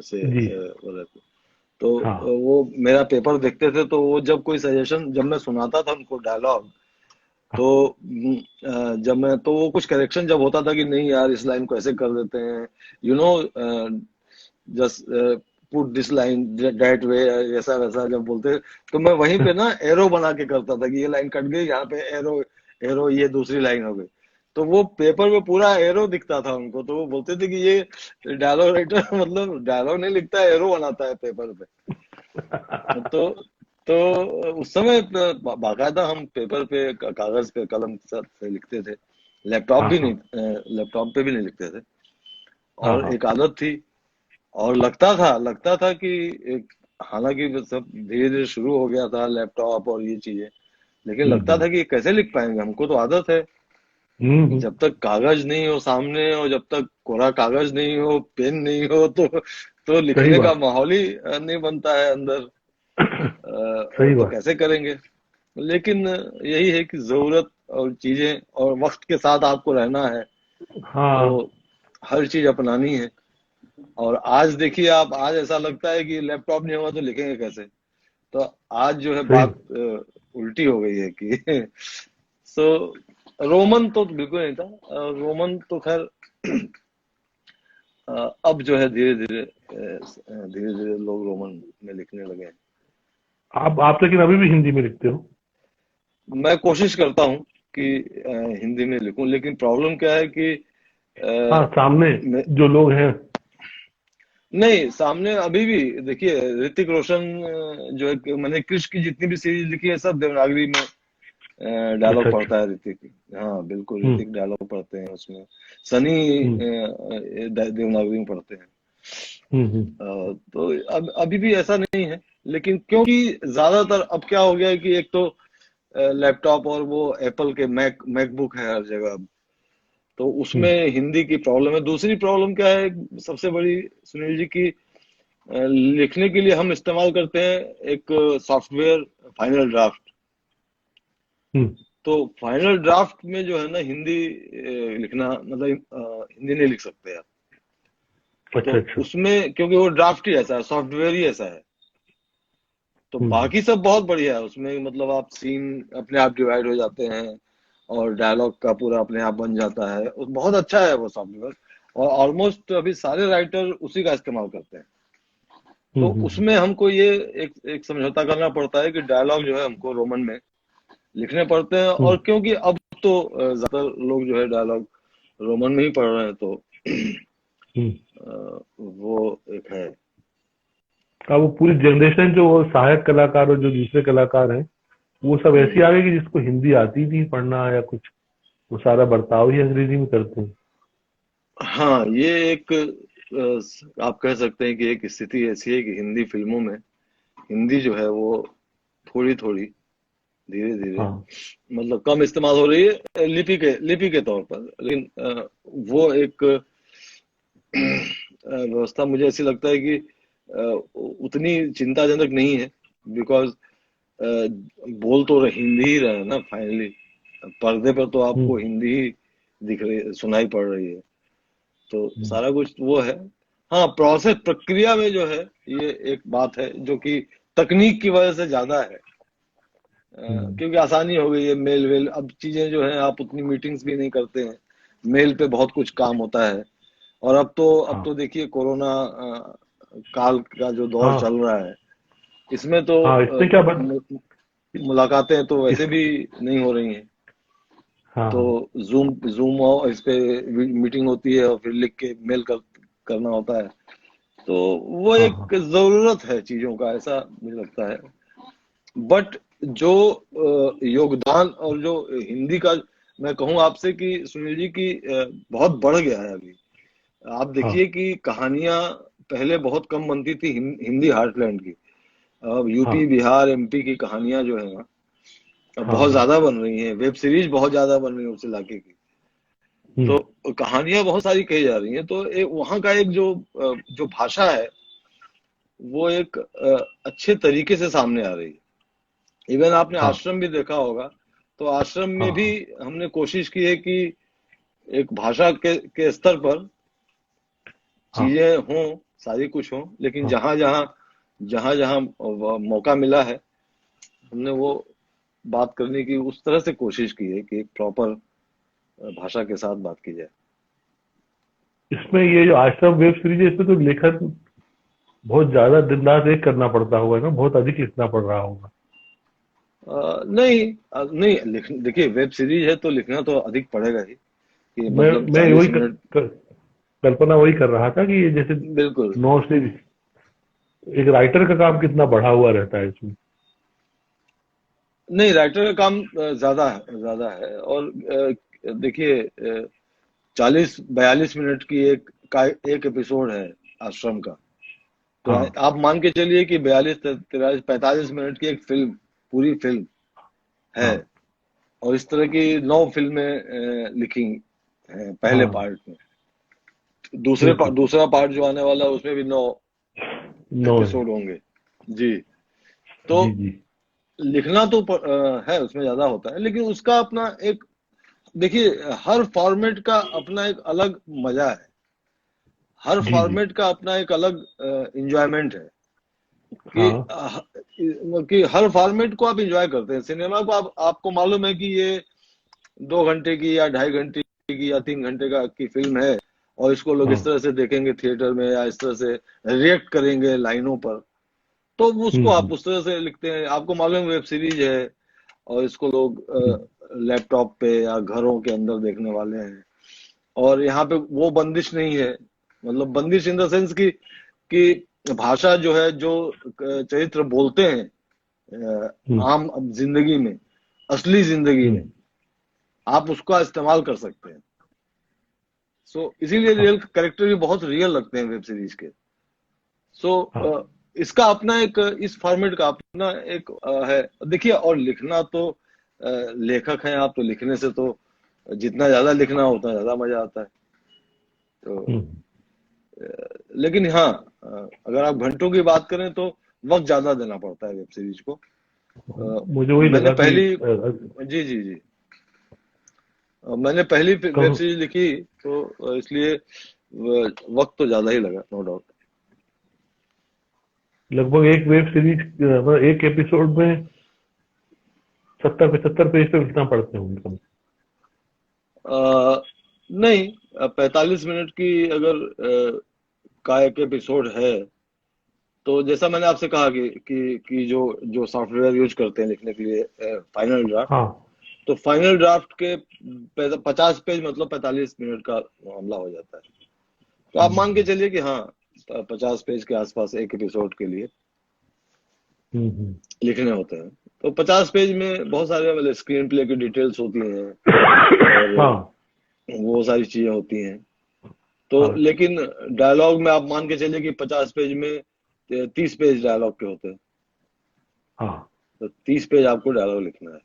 से
जी।
वो रहते। तो
हाँ
वो मेरा पेपर देखते थे, तो वो जब कोई सजेशन जब मैं सुनाता था उनको डायलॉग, तो जब मैं तो वो कुछ करेक्शन जब होता था कि नहीं यार इस लाइन को ऐसे कर देते हैं, you know, just put this line that way, ऐसा वैसा जब बोलते, तो मैं वहीं पे ना एरो बना के करता था कि ये लाइन कट गई, यहाँ पे एरो, एरो, ये दूसरी लाइन हो गई। तो वो पेपर में पूरा एरो दिखता था उनको, तो वो बोलते थे कि ये डायलॉग राइटर मतलब डायलॉग नहीं लिखता है, एरो बनाता है पेपर पे। तो तो उस समय बाकायदा हम पेपर पे, कागज पे कलम के साथ से लिखते थे। लैपटॉप
हाँ
भी
हाँ
नहीं, लैपटॉप पे भी नहीं लिखते थे।
हाँ
और
हाँ।
एक आदत थी, और लगता था कि एक, हालांकि वो सब धीरे धीरे शुरू हो गया था लैपटॉप और ये चीजें, लेकिन लगता
हम्म।
था कि कैसे लिख पाएंगे, हमको तो आदत है कि
हम्म।
जब तक कागज नहीं हो सामने, और जब तक कोरा कागज नहीं हो, पेन नहीं हो, तो
सही
लिखने का
बात।
माहौल ही नहीं बनता है अंदर।
सही
तो
बात।
कैसे करेंगे। लेकिन यही है कि जरूरत और चीजें और वक्त के साथ आपको रहना है।
हाँ
तो हर चीज अपनानी है। और आज देखिए आप, आज ऐसा लगता है कि लैपटॉप नहीं होगा तो लिखेंगे कैसे। तो आज जो है
सही।
बात उल्टी हो गई है कि सो रोमन तो बिल्कुल नहीं था। रोमन तो खैर अब जो है धीरे धीरे धीरे धीरे लोग रोमन में लिखने लगे हैं।
आप लेकिन अभी भी हिंदी में लिखते हो?
मैं कोशिश करता हूँ कि हिंदी में लिखूं, लेकिन प्रॉब्लम क्या है कि
हाँ,
अ,
सामने
मैं-
जो लोग हैं।
नहीं, सामने अभी भी देखिए ऋतिक रोशन जो है मैंने क्रिश की जितनी भी सीरीज लिखी है सब देवनागरी में
अच्छा
डायलॉग
अच्छा।
पढ़ता है ऋतिक। हाँ बिल्कुल,
हम्म
ऋतिक डायलॉग पढ़ते हैं उसमें। सनी
हम्म
देवनागरी में पढ़ते हैं।
हम्म।
तो अब अभी भी ऐसा नहीं है, लेकिन क्योंकि ज्यादातर अब क्या हो गया है कि एक तो लैपटॉप और वो एप्पल के मैकबुक है हर जगह अब। तो उसमें
हम्म।
हिंदी की प्रॉब्लम है। दूसरी प्रॉब्लम क्या है सबसे बड़ी, सुनील जी, की लिखने के लिए हम इस्तेमाल करते हैं एक सॉफ्टवेयर, फाइनल ड्राफ्ट।
हम्म।
तो फाइनल ड्राफ्ट में जो है ना हिंदी लिखना मतलब हिंदी नहीं लिख सकते आप। तो
अच्छा अच्छा।
उसमें क्योंकि वो ड्राफ्ट ही ऐसा है, सॉफ्टवेयर ही ऐसा है। तो
हम्म।
बाकी सब बहुत बढ़िया है उसमें, मतलब आप सीन अपने आप डिवाइड हो जाते हैं और डायलॉग का पूरा अपने आप बन जाता है। बहुत अच्छा है वो सॉफ्टवेयर। और ऑलमोस्ट अभी सारे राइटर उसी का इस्तेमाल करते हैं। तो
हम्म।
उसमें हमको ये एक एक समझौता करना पड़ता है कि डायलॉग जो है हमको रोमन में लिखने पड़ते हैं।
हम्म
और क्योंकि अब तो ज्यादातर लोग जो है डायलॉग रोमन में ही पढ़ रहे हैं, तो
हम्म।
वो एक है।
अब वो पूरी जनरेशन जो वो सहायक कलाकार और जो दूसरे कलाकार हैं, वो सब ऐसी
हम्म।
आ गई कि जिसको हिंदी आती नहीं पढ़ना या कुछ, वो सारा बर्ताव ही अंग्रेजी में करते हैं।
हाँ, ये एक आप कह सकते हैं कि एक स्थिति ऐसी है कि हिंदी फिल्मों में हिंदी जो है वो थोड़ी थोड़ी धीरे धीरे
हाँ
मतलब कम इस्तेमाल हो रही है लिपि के तौर पर। लेकिन वो एक व्यवस्था मुझे ऐसी लगता है कि उतनी चिंताजनक नहीं है। बिकॉज बोल तो हिंदी ही रहे हैं ना फाइनली। पर्दे पर तो
हम्म
आपको हिंदी ही दिख रही, सुनाई पड़ रही है। तो
हम्म
सारा कुछ वो है। हाँ, प्रोसेस प्रक्रिया में जो है ये एक बात है जो कि तकनीक की वजह से ज्यादा है।
हम्म।
क्योंकि आसानी हो गई है, मेल वेल अब चीजें जो है आप उतनी मीटिंग्स भी नहीं करते हैं, मेल पे बहुत कुछ काम होता है। और अब
हाँ
तो देखिए कोरोना काल का जो दौर
हाँ
चल रहा है, इसमें तो
हाँ। इससे क्या बन
मुलाकातें तो
इस
वैसे भी नहीं हो रही हैं।
हाँ
तो
हाँ
जूम जूम और इस पे मीटिंग होती है और फिर लिख के करना होता है। तो वो
हाँ
एक
हाँ
जरूरत है चीजों का, ऐसा मुझे लगता है। बट जो योगदान और जो हिंदी का, मैं कहूँ आपसे कि सुनील जी की बहुत बढ़ गया है अभी। आप
हाँ
देखिए कि कहानियां पहले बहुत कम बनती थी हिंदी हार्टलैंड की। अब
हाँ
यूपी बिहार एमपी की कहानियां जो है ना अब
हाँ
बहुत
हाँ।
ज्यादा बन रही हैं, वेब सीरीज बहुत ज्यादा बन रही है उस इलाके की।
हम्म
तो कहानियां बहुत सारी कही जा रही हैं। तो वहाँ का एक जो भाषा है वो एक अच्छे तरीके से सामने आ रही है। इवन आपने
हाँ
आश्रम भी देखा होगा। तो आश्रम
हाँ
में भी
हाँ
हमने कोशिश की है कि एक भाषा के स्तर पर
हाँ
चीजें हों, सारी कुछ हों, लेकिन
हाँ।
जहां जहां मौका मिला है हमने वो बात करने की उस तरह से कोशिश की है कि एक प्रॉपर भाषा के साथ बात की जाए।
इसमें ये जो आश्रम वेब सीरीज है, इसमें तो लेखन बहुत ज्यादा दिन रात एक करना पड़ता होगा ना, बहुत अधिक लिखना पड़ रहा होगा।
नहीं नहीं देखिए वेब सीरीज है तो लिखना तो अधिक पड़ेगा ही, कि मतलब
मैं वही
40 मिनट।
कल्पना वही कर रहा था कि ये जैसे
बिल्कुल।
9 से एक राइटर का काम कितना बढ़ा हुआ रहता है इसमें।
नहीं, राइटर का काम ज्यादा है। और देखिए 40-42 मिनट की एक एपिसोड है आश्रम का। तो
हाँ
आप मान के चलिए कि 42 43 45 मिनट की एक फिल्म, पूरी फिल्म है।
हाँ
और इस तरह की 9 फिल्में लिखी हैं पहले
हाँ।
पार्ट में।
बिल्कुल।
दूसरा पार्ट जो आने वाला है उसमें भी
9 है।
एपिसोड होंगे। जी। तो
जी जी।
लिखना तो है, उसमें ज्यादा होता है, लेकिन उसका अपना एक देखिए, हर फॉर्मेट का अपना एक अलग मजा है, हर
जी जी।
फॉर्मेट का अपना एक अलग इंजॉयमेंट है कि
हाँ
कि हर फॉर्मेट को आप इंजॉय करते हैं। सिनेमा को आपको मालूम है कि ये 2 घंटे की या 2.5 घंटे की या 3 घंटे का की फिल्म है, और इसको लोग इस
हाँ।
तरह से देखेंगे थिएटर में, या इस तरह से रिएक्ट करेंगे लाइनों पर, तो उसको आप
हम्म।
उस तरह से लिखते हैं। आपको मालूम है वेब सीरीज है, और इसको लोग लैपटॉप पे या घरों के अंदर देखने वाले हैं, और यहाँ पे वो बंदिश नहीं है। मतलब बंदिश इन द सेंस कि भाषा जो है, जो चरित्र बोलते हैं
हम्म।
आम जिंदगी में, असली जिंदगी में,
हम्म।
आप उसका इस्तेमाल कर सकते हैं। सो इसीलिए
हाँ
रियल कैरेक्टर भी बहुत रियल लगते हैं वेब सीरीज के। सो
हाँ।
इसका अपना एक, इस फॉर्मेट का अपना एक है। देखिए, और लिखना तो लेखक हैं आप, तो लिखने से तो जितना ज्यादा लिखना होता है ज्यादा मजा आता है। तो
हम्म।
लेकिन हाँ, अगर आप घंटों की बात करें तो वक्त ज्यादा देना पड़ता है वेब सीरीज को।
मुझे वही
मैंने
लगा कि
पहली, जी जी जी, मैंने पहली वेब
कम
सीरीज लिखी, तो इसलिए वक्त तो ज्यादा ही लगा, नो डाउट।
लगभग एक वेब सीरीज मतलब एक एपिसोड में 70-75 पेज तो लिखना पड़ते होंगे कम से
नहीं, 45 मिनट की अगर का एक एपिसोड है, तो जैसा मैंने आपसे कहा कि जो जो सॉफ्टवेयर यूज करते हैं लिखने के लिए, फाइनल
कम।
ड्राफ्ट,
हाँ।
तो फाइनल ड्राफ्ट के 50 पेज मतलब 45 मिनट का मामला हो जाता है। तो आप मान के
हम्म।
चलिए कि हाँ, 50 पेज के आसपास एक एपिसोड के लिए
हम्म।
लिखने होते हैं। तो 50 पेज में बहुत सारे मतलब स्क्रीन प्ले की डिटेल्स होती हैं, और
हाँ
वो सारी चीजें होती हैं। तो
हाँ।
लेकिन डायलॉग में आप मान के चलिए कि 50 पेज में 30 पेज डायलॉग के होते हैं।
हाँ।
तो 30 पेज आपको डायलॉग लिखना है।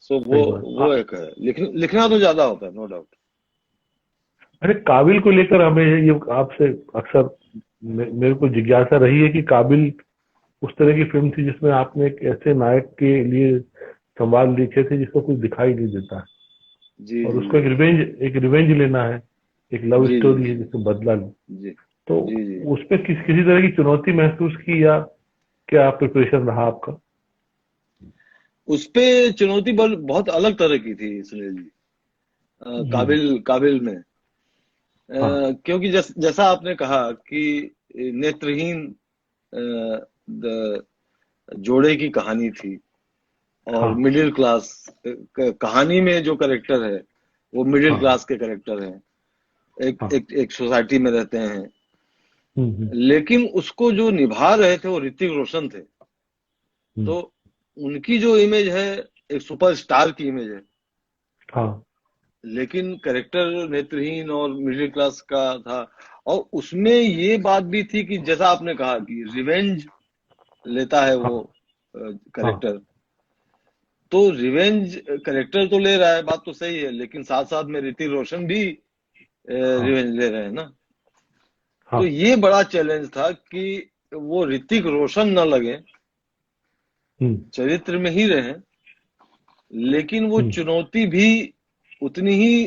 सो वो
सही बात।
वो एक है, लिखना तो ज्यादा होता है, नो डाउट।
अरे काबिल को लेकर हमें ये आपसे अक्सर मेरे को जिज्ञासा रही है कि काबिल उस तरह की फिल्म थी जिसमें आपने एक ऐसे नायक के लिए संवाद लिखे थे जिसको कुछ दिखाई नहीं देता है,
जी
और
जी
उसको एक रिवेंज लेना है, एक लव
जी जी
स्टोरी है जिसमें बदला लो।
जी
तो
जी जी।
उसमें किसी तरह की चुनौती महसूस की, या क्या प्रिपरेशन रहा आपका?
उस पे चुनौती बहुत अलग तरह की थी सुनील जी।
जी जी।
काबिल काबिल में
हाँ
क्योंकि जैसा आपने कहा कि नेत्रहीन जोड़े की कहानी थी, और
हाँ।
मिडिल क्लास, कहानी में जो करेक्टर है वो मिडिल
हाँ।
क्लास के करेक्टर हैं, एक
हाँ।
एक एक सोसाइटी में रहते हैं।
हम्म।
लेकिन उसको जो निभा रहे थे वो ऋतिक रोशन थे।
हम्म।
तो उनकी जो इमेज है, एक सुपरस्टार की इमेज है,
हाँ
लेकिन करेक्टर नेत्रहीन और मिडिल क्लास का था। और उसमें ये बात भी थी कि जैसा आपने कहा कि रिवेंज लेता है
हाँ।
वो
हाँ।
करेक्टर। तो रिवेंज करेक्टर तो ले रहा है, बात तो सही है, लेकिन साथ साथ में ऋतिक रोशन भी
हाँ।
रिवेंज ले रहे हैं ना। तो
हाँ।
ये बड़ा चैलेंज था कि वो ऋतिक रोशन न लगे,
हम्म।
चरित्र में ही रहे, लेकिन वो
हम्म।
चुनौती भी उतनी ही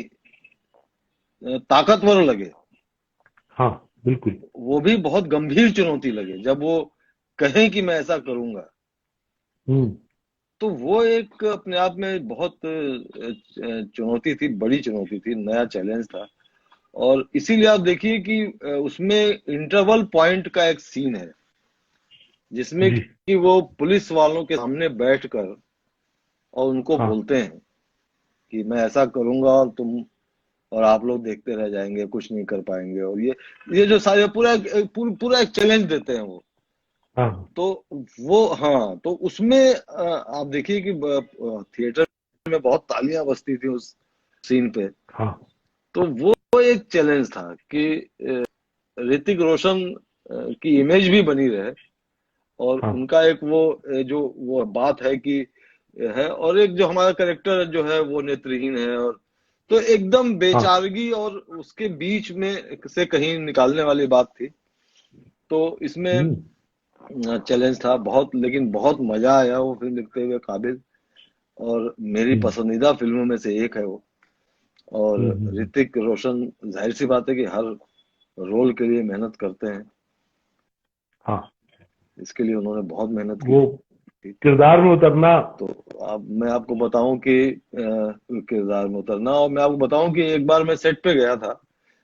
ताकतवर लगे।
हाँ बिल्कुल।
वो भी बहुत गंभीर चुनौती लगे जब वो कहें कि मैं ऐसा करूंगा।
हम्म।
तो वो एक अपने आप में बहुत चुनौती थी, बड़ी चुनौती थी, नया चैलेंज था। और इसीलिए आप देखिए कि उसमें इंटरवल पॉइंट का एक सीन है जिसमें
जी।
कि वो पुलिस वालों के सामने बैठकर और उनको
हाँ
बोलते हैं कि मैं ऐसा करूंगा, और आप लोग देखते रह जाएंगे, कुछ नहीं कर पाएंगे। और ये जो सारे पूरा एक चैलेंज देते हैं वो।
हाँ।
तो वो, हाँ, तो उसमें आप देखिए कि थिएटर में बहुत तालियां बजती थी उस सीन पे।
हाँ।
तो वो एक चैलेंज था कि ऋतिक रोशन की इमेज भी बनी रहे, और
हाँ।
उनका एक वो जो वो बात है कि है, और एक जो हमारा करेक्टर जो है वो नेत्रहीन है, और तो एकदम
हाँ।
बेचारगी और उसके बीच में से कहीं निकालने वाली बात थी। तो इसमें
हम्म।
चैलेंज था बहुत, लेकिन बहुत मजा आया वो फिल्म लिखते हुए, काबिल। और मेरी
हम्म,
पसंदीदा फिल्मों में से एक है वो। और
हम्म।
ऋतिक रोशन, जाहिर सी बात है कि हर रोल के लिए मेहनत करते हैं।
हाँ,
इसके लिए उन्होंने बहुत मेहनत की
वो
थी।
किरदार में उतरना।
तो अब मैं आपको बताऊं कि किरदार में उतरना, और मैं आपको बताऊं कि एक बार मैं सेट पे गया था,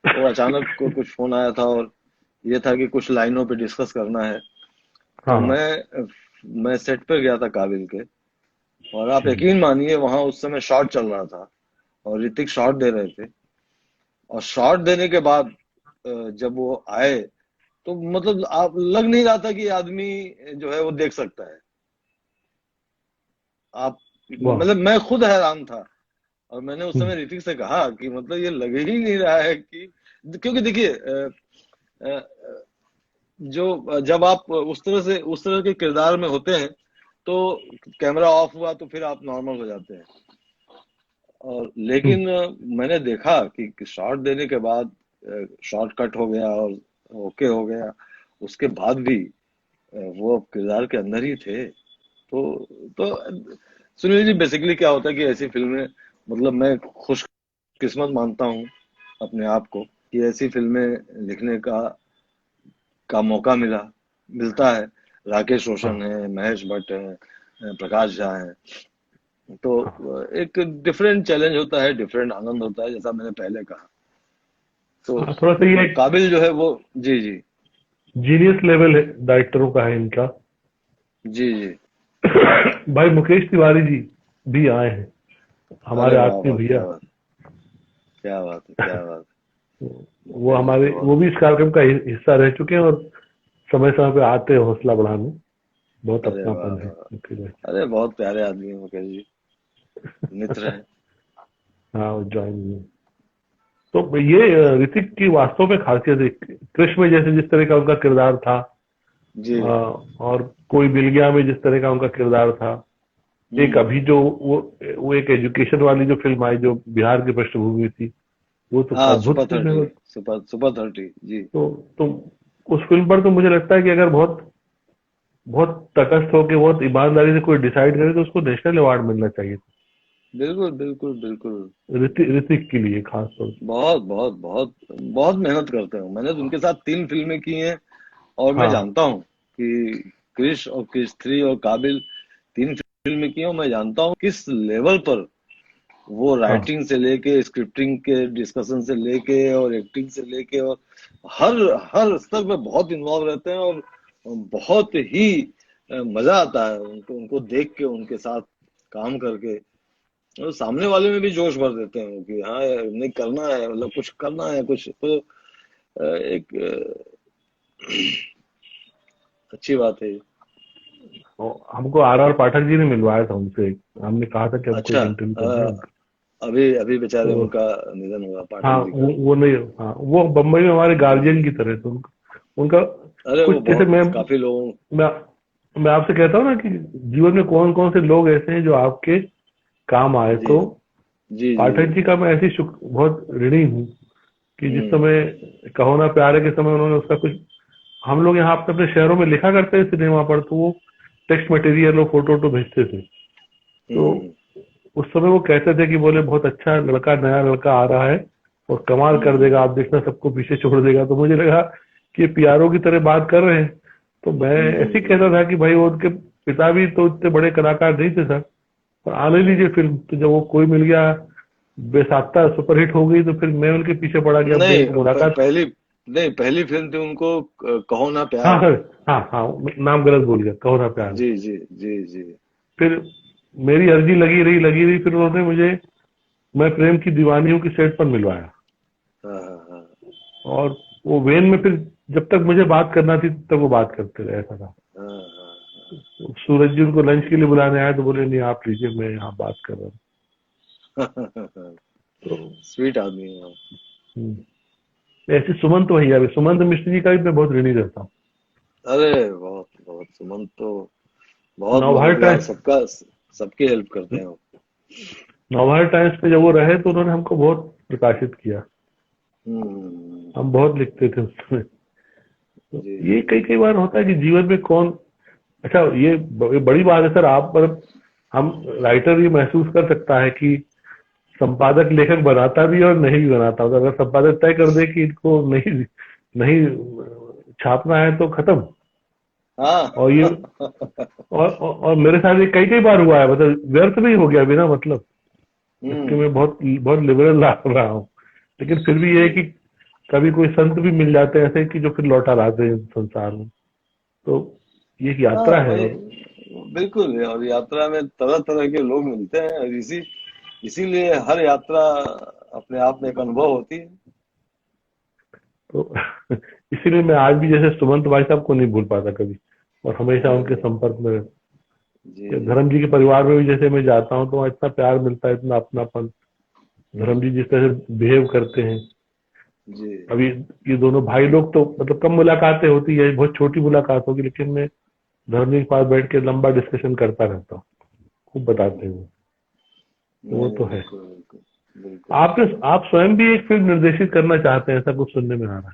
तो अचानक कुछ फोन आया था, और ये था कि कुछ लाइनों पे डिस्कस करना है। तो
हाँ, हाँ।
मैं सेट पे गया था काबिल के, और आप
हम्म,
यकीन मानिए वहां उस समय शॉट चल रहा था, और ऋतिक शॉट दे रहे थे। और शॉट देने के बाद जब वो आए, तो मतलब आप लग नहीं रहा था कि ये आदमी जो है वो देख सकता है। आप
वाह।
मतलब मैं खुद हैरान था। और मैंने उस
हम्म,
समय ऋतिक से कहा कि मतलब ये लग ही नहीं रहा है कि, क्योंकि देखिए अ, जो जब आप उस तरह के किरदार में होते हैं, तो कैमरा ऑफ हुआ तो फिर आप नॉर्मल हो जाते हैं। और
हम्म।
लेकिन मैंने देखा कि शॉट देने के बाद शॉट कट हो गया और ओके हो गया, उसके बाद भी वो किरदार के अंदर ही थे। तो सुनील जी, बेसिकली क्या होता है कि ऐसी फिल्में, मतलब मैं खुशकिस्मत मानता हूँ अपने आप को कि ऐसी फिल्में लिखने का मौका मिलता है। राकेश रोशन
हाँ,
है, महेश भट्ट है, प्रकाश झा है। तो
हाँ,
एक डिफरेंट चैलेंज होता है, डिफरेंट आनंद होता है, जैसा मैंने पहले कहा। तो
हाँ। थोड़ा सा ये
काबिल जो है वो, जी जी,
जीनियस लेवल है डायरेक्टरों का है इनका।
जी जी।
भाई मुकेश तिवारी जी भी आए हैं,
अरे
हमारे
वाह
आत्मीय
वाह,
भैया।
क्या बात है, क्या बात है।
वो
मुकेश जी
हमारे
तो
वो
बहुत,
भी इस कार्यक्रम का हिस्सा रह चुके हैं, और समय समय पे आते हैं हौसला बढ़ाने। बहुत
अरे वाह
अपनापन है
वाह,
उनके लिए।
अरे बहुत प्यारे आदमी है मुकेश जी, मित्र हैं।
हाँ, वो ज्वाइन हुए। तो ये ऋतिक की वास्तव में खासियत है। कृष्ण में जैसे जिस तरह का उनका किरदार था,
जी।
और कोई मिल गया में जिस तरह का उनका किरदार था, एक अभी
हम्म।
जो वो एक एजुकेशन वाली जो फिल्म आई जो बिहार की पृष्ठभूमि थी, वो तो
हाँ,
अद्भुत
सुपर
फिल्म है
30,
वो।
सुपर 30 जी।
तो उस फिल्म पर तो मुझे लगता है कि अगर बहुत बहुत तटस्थ होकर बहुत ईमानदारी से कोई डिसाइड करे तो उसको नेशनल अवार्ड मिलना चाहिए।
बिल्कुल बिल्कुल बिल्कुल।
ऋतिक के लिए खास तौर से।
बहुत बहुत बहुत बहुत मेहनत करते हैं। मैंने तो उनके साथ 3 फिल्में की हैं, और मैं
हाँ,
जानता हूँ कि क्रिश और क्रिश 3 और काबिल 3 फिल्में की हैं, और मैं जानता हूँ किस लेवल पर वो
हाँ,
राइटिंग से लेके, स्क्रिप्टिंग के डिस्कशन से लेके, और एक्टिंग से लेके, और हर हर स्तर पे बहुत इन्वॉल्व रहते हैं। और बहुत ही मजा आता है उनको उनको देख के, उनके साथ काम करके। और सामने वाले में भी जोश भर देते हैं वो कि हाँ यार, नहीं करना है, मतलब कुछ करना है कुछ तो। एक अच्छी बात है ये।
हमको आर पाठक जी ने मिलवाया था उनसे। हमने कहा था कि हमको
अच्छा,
एक इंटरव्यू करना है उनका।
अभी अभी बेचारे
तो
उनका निधन हुआ,
हाँ,
पाठक जी का।
वो नहीं। हाँ, वो बम्बई में हमारे गार्जियन की तरह थे। उनका
अरे
कुछ
वो
जैसे
बहुत काफी लोगों,
मैं मैं आपसे कहता हूँ ना कि जीवन में कौन कौन से लोग ऐसे हैं जो आपके काम आए।
जी
तो
जी जी जी।
पाठक जी का मैं ऐसी बहुत ऋणी हूँ कि जिस
हम्म
समय कहो ना प्यारे के समय उन्होंने उसका कुछ, हम लोग यहाँ अपने अपने शहरों में लिखा करते थे सिनेमा पर, तो वो टेक्स्ट मटेरियल और फोटो वोटो भेजते थे। तो
हम्म
उस समय वो कहते थे कि बोले बहुत अच्छा लड़का, नया लड़का आ रहा है और कमाल कर देगा,
हम्म
आप देखना सबको पीछे छोड़ देगा। तो मुझे लगा कि ये पीआरओ की तरह बात कर रहे हैं। तो मैं ऐसे ही कहता
हम्म।
था कि भाई वो उनके पिता भी तो इतने बड़े कलाकार नहीं थे सर, और आने दीजिए फिल्म। तो जब वो कोई मिल गया बेसाख्ता सुपरहिट हो गई, तो फिर मैं उनके पीछे पड़ा कि अब
नहीं,
मेरी मुलाकात।
पहली, नहीं, पहली फिल्म थी उनको, कहो ना
हाँ
प्यार।
सर, हाँ, हाँ, नाम गलत बोल गया, कहो ना प्यार।
जी जी जी जी।
फिर मेरी अर्जी लगी रही, फिर उन्होंने मुझे मैं प्रेम की दीवानी हूँ की सेट पर मिलवाया।
हाँ हाँ हाँ
और वो वेन में फिर जब तक मुझे बात करना थी तब तक वो बात करते रहे, ऐसा था।
हाँ हाँ।
सूरज जी उनको लंच के लिए बुलाने आए तो बोले नहीं आप लीजिए, मैं यहाँ बात कर रहा हूँ। तो
स्वीट आदमी है वो।
ऐसे सुमंत भैया भी, सुमंत मिश्र जी का भी मैं बहुत ऋणी रहता हूँ।
अरे बहुत बहुत, सुमन तो बहुत,
नवभारत
मतलब यार
टाइम्स
सबका, सबकी हेल्प करते हैं वो।
नवभारत टाइम्स पे जब वो रहे तो उन्होंने हमको बहुत प्रकाशित किया। हम बहुत लिखते थे उसमें। तो
जी
ये
जी।
कई कई बार होता है कि जीवन में कौन, अच्छा ये बड़ी बात है सर। आप पर हम राइटर ये महसूस कर सकता है कि संपादक लेखक बनाता भी है और नहीं भी बनाता। तो अगर संपादक तय कर दे कि इनको नहीं नहीं छापना है तो खत्म।
हाँ।
और ये और मेरे साथ ये कई कई बार हुआ है, मतलब व्यर्थ भी हो गया बिना मतलब, जबकि मैं बहुत बहुत लिबरल रहा हूँ। लेकिन फिर भी ये है कि कभी कोई संत भी मिल जाते हैं ऐसे कि जो फिर लौटा लाते हैं संसार में। तो ये एक
हाँ
यात्रा है।
वही,
और
बिल्कुल। और यात्रा में तरह तरह के लोग मिलते हैं, और इसीलिए हर यात्रा अपने आप में एक अनुभव होती है।
तो इसीलिए मैं आज भी जैसे सुमंत भाई साहब को नहीं भूल पाता कभी, और हमेशा उनके
अरे
संपर्क में।
जी
धर्म जी के परिवार में भी जैसे मैं जाता हूँ तो वहाँ इतना प्यार मिलता है, इतना अपनापन। धर्म जी जिस तरह से बिहेव करते हैं।
जी।
अभी ये दोनों भाई लोग तो मतलब कम मुलाकातें होती है, बहुत छोटी मुलाकात होगी, लेकिन मैं धर्म जी के पास बैठ के लंबा डिस्कशन करता रहता हूँ। खूब बताते हैं वो। तो
नहीं
वो
नहीं,
तो है।
बिल्कुल बिल्कुल बिल्कुल।
आप स्वयं भी एक फिल्म निर्देशित करना चाहते हैं, ऐसा कुछ सुनने में आ रहा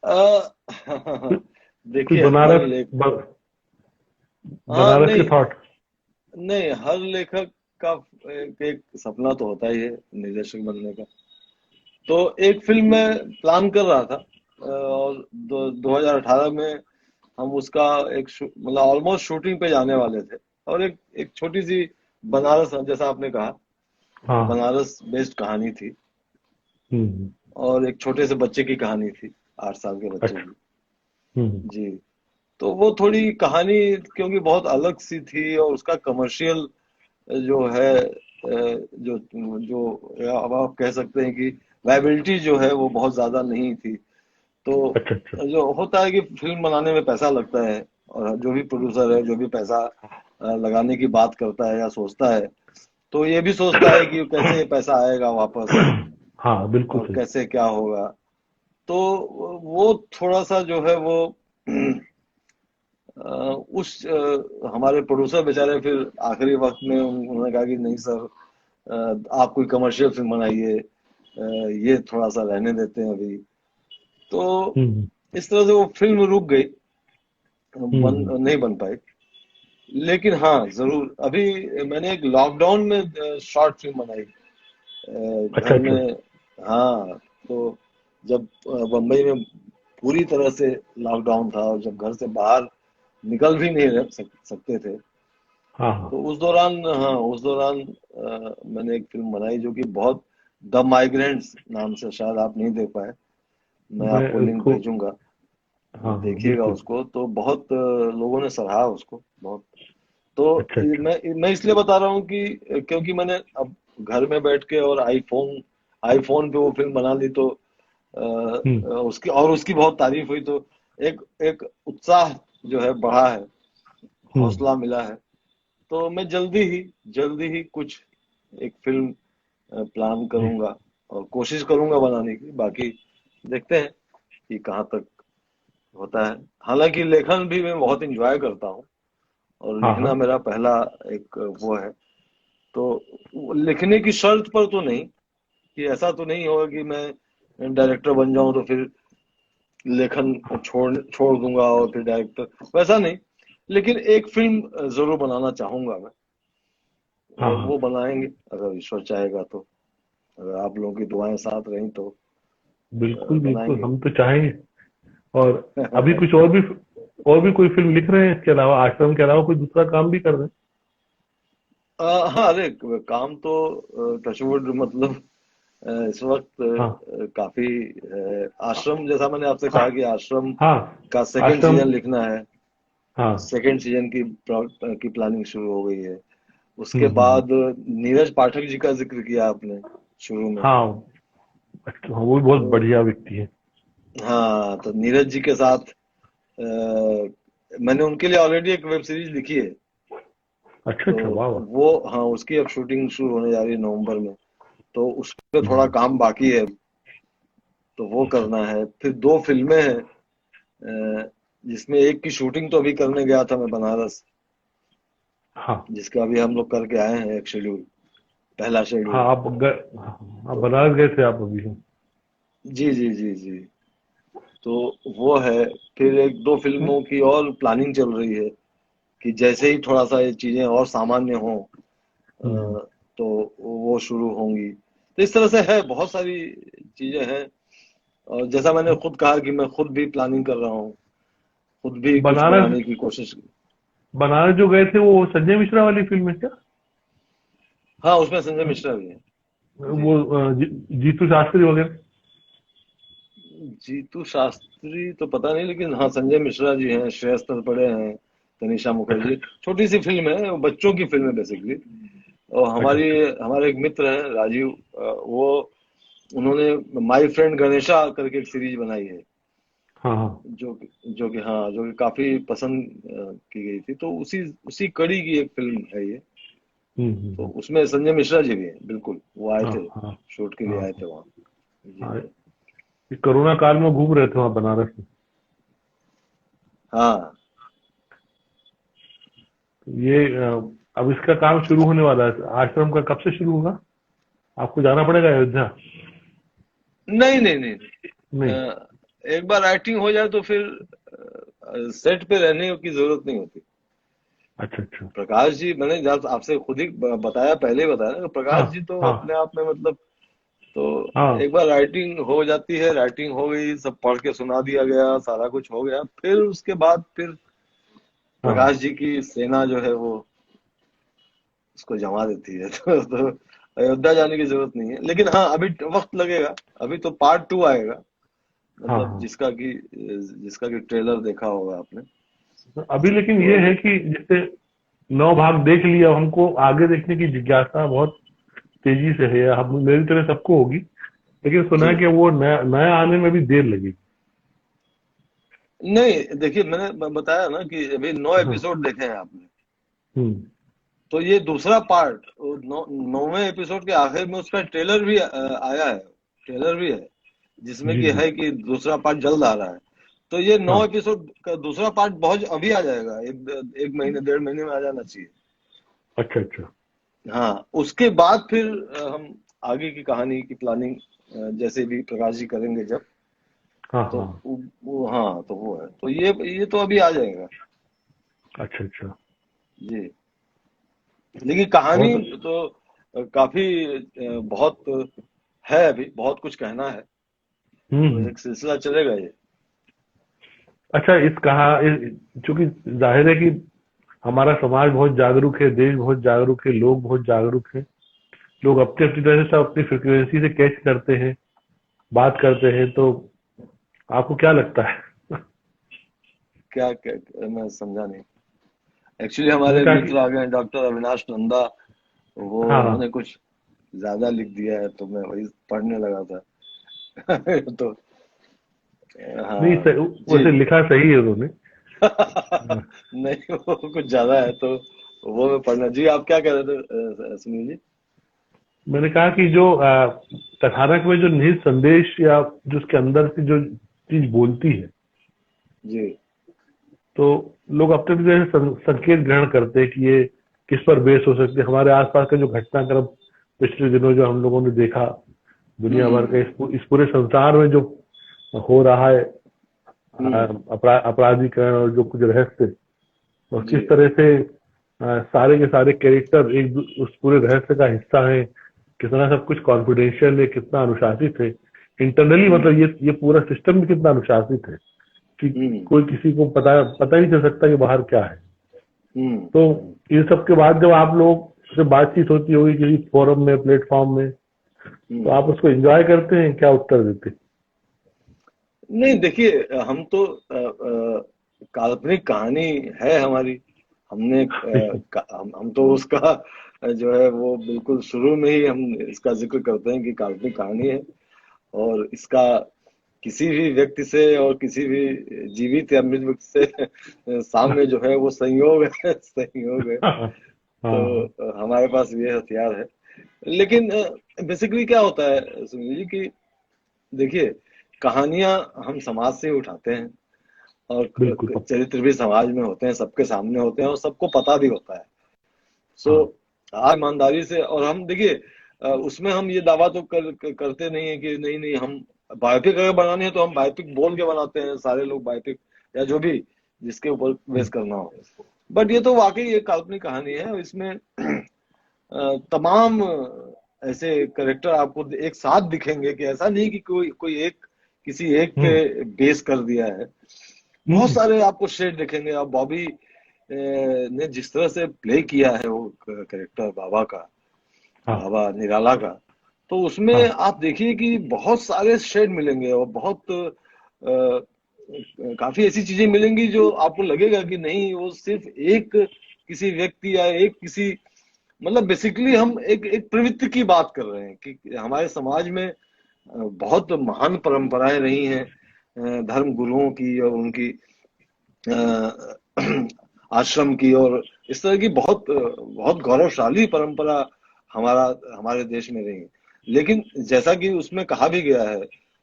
अ,
है। कोई
देखिए, हर लेख हाँ
बनारस के
नहीं,
थॉट।
नहीं हर लेखक का एक सपना तो होता ही है निर्देशक बनने का। तो एक फिल्म मैं प्लान कर रहा था, और 2018 में हम उसका मतलब ऑलमोस्ट शूटिंग पे जाने वाले थे। और एक छोटी सी बनारस, जैसा आपने कहा,
हाँ।
बनारस बेस्ड कहानी थी।
हम्म।
और एक छोटे से बच्चे की कहानी थी, 8 साल के बच्चे
अच्छा।
की।
हम्म।
जी। तो वो थोड़ी कहानी क्योंकि बहुत अलग सी थी, और उसका कमर्शियल जो है, जो जो अब आप कह सकते हैं कि वायबिलिटी जो है वो बहुत ज्यादा नहीं थी। तो
अच्छा अच्छा।
जो होता है कि फिल्म बनाने में पैसा लगता है, और जो भी प्रोड्यूसर है, जो भी पैसा लगाने की बात करता है या सोचता है, तो ये भी सोचता है कि कैसे ये पैसा आएगा वापस,
हाँ बिल्कुल
और
सही।
कैसे क्या होगा। तो वो थोड़ा सा जो है वो हमारे प्रोड्यूसर बेचारे फिर आखिरी वक्त में उन्होंने कहा कि नहीं सर, आप कोई कमर्शियल फिल्म बनाइए, ये थोड़ा सा रहने देते हैं अभी। तो
हम्म।
इस तरह से वो फिल्म रुक गई,
हम्म।
नहीं बन पाई। लेकिन हाँ, जरूर अभी मैंने एक लॉकडाउन में शॉर्ट फिल्म बनाई,
अच्छा
घर
अच्छा।
में। हाँ। तो जब बम्बई में पूरी तरह से लॉकडाउन था, और जब घर से बाहर निकल भी नहीं सकते थे,
हाँ हाँ।
तो उस दौरान, हाँ उस दौरान मैंने एक फिल्म बनाई जो कि बहुत, द माइग्रेंट्स नाम से, शायद आप नहीं देख पाए, मैं
मैं
आपको लिंक
इसको।
भेजूंगा,
हाँ हाँ
देखिएगा
बिल्कुल।
उसको। तो बहुत लोगों ने सराहा उसको बहुत। तो
अच्छा अच्छा।
मैं इसलिए बता रहा हूँ कि क्योंकि मैंने अब घर में बैठ के और आईफोन आईफोन पे वो फिल्म बना ली, तो
हम्म।
उसकी बहुत तारीफ हुई, तो एक एक उत्साह जो है बढ़ा है,
हम्म।
हौसला मिला है। तो मैं जल्दी ही कुछ एक फिल्म प्लान
जी।
करूंगा, और कोशिश करूंगा बनाने की। बाकी देखते हैं कि कहाँ तक होता है। हालांकि लेखन भी मैं बहुत इंजॉय करता हूँ, और
हाँ
लिखना
हाँ।
मेरा पहला एक वो है। तो लिखने की शर्त पर तो नहीं, कि ऐसा तो नहीं होगा कि मैं डायरेक्टर बन जाऊं तो फिर लेखन छोड़ दूंगा और फिर डायरेक्टर, वैसा नहीं। लेकिन एक फिल्म जरूर बनाना चाहूंगा मैं,
हाँ
और
हाँ
वो बनाएंगे अगर ईश्वर चाहेगा तो, अगर आप लोगों की दुआएं साथ रहीं तो
बिल्कुल बिल्कुल,
बनाएंगे।
हम तो चाहेंगे। और अभी कुछ और भी कोई फिल्म लिख रहे हैं इसके अलावा, आश्रम के अलावा कोई दूसरा काम भी कर रहे हैं?
हाँ, अरे काम तो टचवुड मतलब इस वक्त
हाँ
काफी आश्रम, जैसा मैंने आपसे
हाँ
कहा कि आश्रम
हाँ।
का सेकंड
आश्रम।
सीजन लिखना है।
हाँ।
सेकंड सीजन की प्लानिंग शुरू हो गई है। उसके
हम्म।
बाद नीरज पाठक जी का जिक्र किया आपने शुरू में।
हाँ। अच्छा, हाँ, वो भी बहुत
तो
बढ़िया व्यक्ति है।
हाँ, तो नीरज जी के साथ मैंने उनके लिए ऑलरेडी एक वेब सीरीज लिखी है।
अच्छा
तो
अच्छा, वाह वाह।
वो, हाँ उसकी अब शूटिंग शुरू होने जा रही है नवंबर में। तो उस पे थोड़ा
हम्म।
काम बाकी है, तो वो
अच्छा।
करना है। फिर 2 फिल्में हैं, जिसमें एक की शूटिंग तो अभी करने गया था मैं बनारस,
हाँ
जिसका अभी हम लोग करके आए हैं एक शेड्यूल, पहला
हाँ।
शेड्यूल।
आप
तो
बनारस गए थे आप अभी?
जी जी जी जी। तो वो है। फिर 1-2 फिल्मों की और प्लानिंग चल रही है, कि जैसे ही थोड़ा सा ये चीजें और सामान्य हो
हम्म,
तो वो शुरू होंगी। तो इस तरह से है, बहुत सारी चीजें हैं। और जैसा मैंने खुद कहा कि मैं खुद भी प्लानिंग कर रहा हूँ, खुद भी कुछ
बनारस
बनाने की कोशिश।
बनारस जो गए थे वो संजय मिश्रा वाली फिल्म है क्या?
हाँ, उसमें संजय मिश्रा भी है। जी।
वो जीतू शास्त्री वगैरह?
जीतू शास्त्री तो पता नहीं, लेकिन हाँ संजय मिश्रा जी हैं, श्रेयस तलपड़े हैं, तनिषा
अच्छा
मुखर्जी। छोटी सी फिल्म है, वो बच्चों की फिल्म है बेसिकली। और
अच्छा
हमारी
अच्छा।
हमारे एक मित्र हैं राजीव, वो उन्होंने माय फ्रेंड गणेशा करके एक सीरीज बनाई है,
हाँ हाँ।
जो कि काफी पसंद की गई थी। तो उसी उसी कड़ी की एक फिल्म है ये। तो
हम्म।
उसमें संजय मिश्रा जी भी हैं, बिल्कुल वो आए
हाँ
थे,
हाँ
शूट के लिए
हाँ
आए थे वहाँ। जी।
हाँ। ये कोरोना काल में घूम रहे थे वहाँ बनारस में।
हाँ।
ये अब इसका काम शुरू होने वाला है, आश्रम का कब से शुरू होगा? आपको जाना पड़ेगा अयोध्या?
नहीं नहीं नहीं
नहीं।
एक बार राइटिंग हो जाए तो फिर सेट पे रहने की जरूरत नहीं होती।
अच्छा अच्छा।
प्रकाश जी, मैंने जब आपसे खुद ही बताया, पहले ही बताया ना कि
हाँ
प्रकाश जी तो
हाँ
अपने आप में मतलब, तो
हाँ
एक बार राइटिंग हो जाती है, राइटिंग हो गई, सब पढ़ के सुना दिया गया, सारा कुछ हो गया, फिर उसके बाद फिर
हाँ।
प्रकाश जी की सेना जो है वो उसको जमा देती है। तो अयोध्या जाने की जरूरत नहीं है, लेकिन हाँ अभी वक्त लगेगा। अभी तो पार्ट 2 आएगा,
हाँ
मतलब
हाँ।
जिसका कि ट्रेलर देखा होगा आपने।
अभी लेकिन
तो
ये है कि जैसे 9 भाग देख लिया, हमको आगे देखने की जिज्ञासा बहुत तेजी से है, हम मेरी तरह सबको होगी। लेकिन सुना
जी।
है कि वो नया नया आने में भी देर लगेगी।
नहीं देखिए, मैंने बताया ना कि अभी 9
हाँ।
एपिसोड देखे हैं आपने।
हम्म।
तो ये दूसरा पार्ट, 9वें एपिसोड के आखिर में उसका ट्रेलर भी आया है, ट्रेलर भी है, जिसमें
जी
कि
जी।
है कि दूसरा पार्ट जल्द आ रहा है। तो ये
हाँ।
9 एपिसोड का दूसरा पार्ट बहुत अभी आ जाएगा, एक महीने 1.5 महीने में आ जाना चाहिए।
अच्छा अच्छा।
हाँ, उसके बाद फिर हम आगे की कहानी की प्लानिंग जैसे भी प्रकाश जी करेंगे जब,
हाँ
तो
हाँ।
हाँ तो वो है, तो ये तो अभी आ जाएगा।
अच्छा अच्छा।
जी। लेकिन कहानी
बहुत।
तो काफी बहुत है, अभी बहुत कुछ कहना है, तो
हम्म।
एक सिलसिला चलेगा ये।
अच्छा, चूंकि जाहिर है कि हमारा समाज बहुत जागरूक है, देश बहुत जागरूक है, लोग बहुत जागरूक हैं। लोग अपनी अपनी तरह से सब अपनी फ्रिक्वेंसी से कैच करते हैं, बात करते हैं। तो आपको क्या लगता है?
क्या मैं समझा नहीं। एक्चुअली
मैंने
हमारे
कहा कि
मित्र आ गए हैं, डॉक्टर अविनाश नंदा, वो
हाँ।
उन्होंने कुछ ज्यादा लिख दिया है, तो मैं वही पढ़ने लगा था। तो
नहीं
हाँ। जी।
वैसे लिखा सही है उन्होंने। हाँ।
नहीं, वो कुछ ज्यादा है तो वो मैं पढ़ना। जी, आप क्या कह रहे थे सुनील जी?
मैंने कहा कि जो कथानक में जो निहित संदेश या जो उसके अंदर से जो चीज बोलती है,
जी।
तो लोग अपने अपनी तरह से संकेत ग्रहण करते हैं कि ये किस पर बेस हो सकती है। हमारे आसपास का जो घटनाक्रम पिछले दिनों जो हम लोगों ने देखा, दुनिया भर का
हम्म।
इस पूरे संसार में जो हो रहा है,
हम्म।
अपराधीकरण और जो कुछ रहस्य, और
जी।
किस तरह से सारे के सारे कैरेक्टर उस पूरे रहस्य का हिस्सा है, कितना सब कुछ कॉन्फिडेंशियल है, कितना अनुशासित है इंटरनली।
हम्म।
मतलब ये पूरा सिस्टम भी कितना अनुशासित है कि
हम्म।
कोई किसी को पता पता ही नहीं चल सकता कि बाहर क्या है।
हम्म।
तो इन सब के बाद जब आप लोग से बातचीत होती होगी किसी फोरम में, प्लेटफॉर्म में, तो
हम्म।
आप उसको एंजॉय करते हैं, क्या उत्तर देते हैं?
नहीं देखिए, हम तो काल्पनिक कहानी है हमारी। हम तो उसका जो है वो बिल्कुल शुरू में ही हम इसका जिक्र करते हैं कि काल्पनिक कहानी है। और इसका किसी भी व्यक्ति से और किसी भी जीवित या मृत व्यक्ति से सामने जो है वो संयोग है, संयोग है।
हाँ
तो
हाँ।
हमारे पास ये हथियार है। लेकिन बेसिकली क्या होता है सुनील जी कि देखिए, कहानियां हम समाज से ही उठाते हैं, और
बिल्कुल
चरित्र भी समाज में होते हैं, सबके सामने होते हैं, और सबको पता भी होता है। सो
हाँ।
आज ईमानदारी से, और हम देखिए उसमें हम ये दावा तो करते नहीं है कि नहीं नहीं हम बायोपिक अगर बनानी है तो हम बायोपिक बोल के बनाते हैं, सारे लोग बायोपिक या जो भी जिसके ऊपर बेस करना हो। बट ये तो वाकई एक काल्पनिक कहानी है, और इसमें तमाम ऐसे करेक्टर आपको एक साथ दिखेंगे, कि ऐसा नहीं कि कोई कोई एक किसी एक पे
हम्म।
बेस कर दिया है। बहुत
हम्म।
सारे आपको शेड दिखेंगे। और बॉबी ने जिस तरह से प्ले किया है वो करेक्टर बाबा का,
हाँ।
बाबा निराला का, तो उसमें
हाँ।
आप देखिए कि बहुत सारे शेड मिलेंगे, और बहुत काफी ऐसी चीजें मिलेंगी जो आपको लगेगा कि नहीं, वो सिर्फ एक किसी व्यक्ति या एक किसी, मतलब बेसिकली हम एक एक प्रवृत्ति की बात कर रहे हैं कि हमारे समाज में बहुत महान परंपराएं रही हैं धर्म गुरुओं की और उनकी आश्रम की, और इस तरह की बहुत बहुत गौरवशाली परंपरा हमारा हमारे देश में रही है। लेकिन जैसा कि उसमें कहा भी गया है,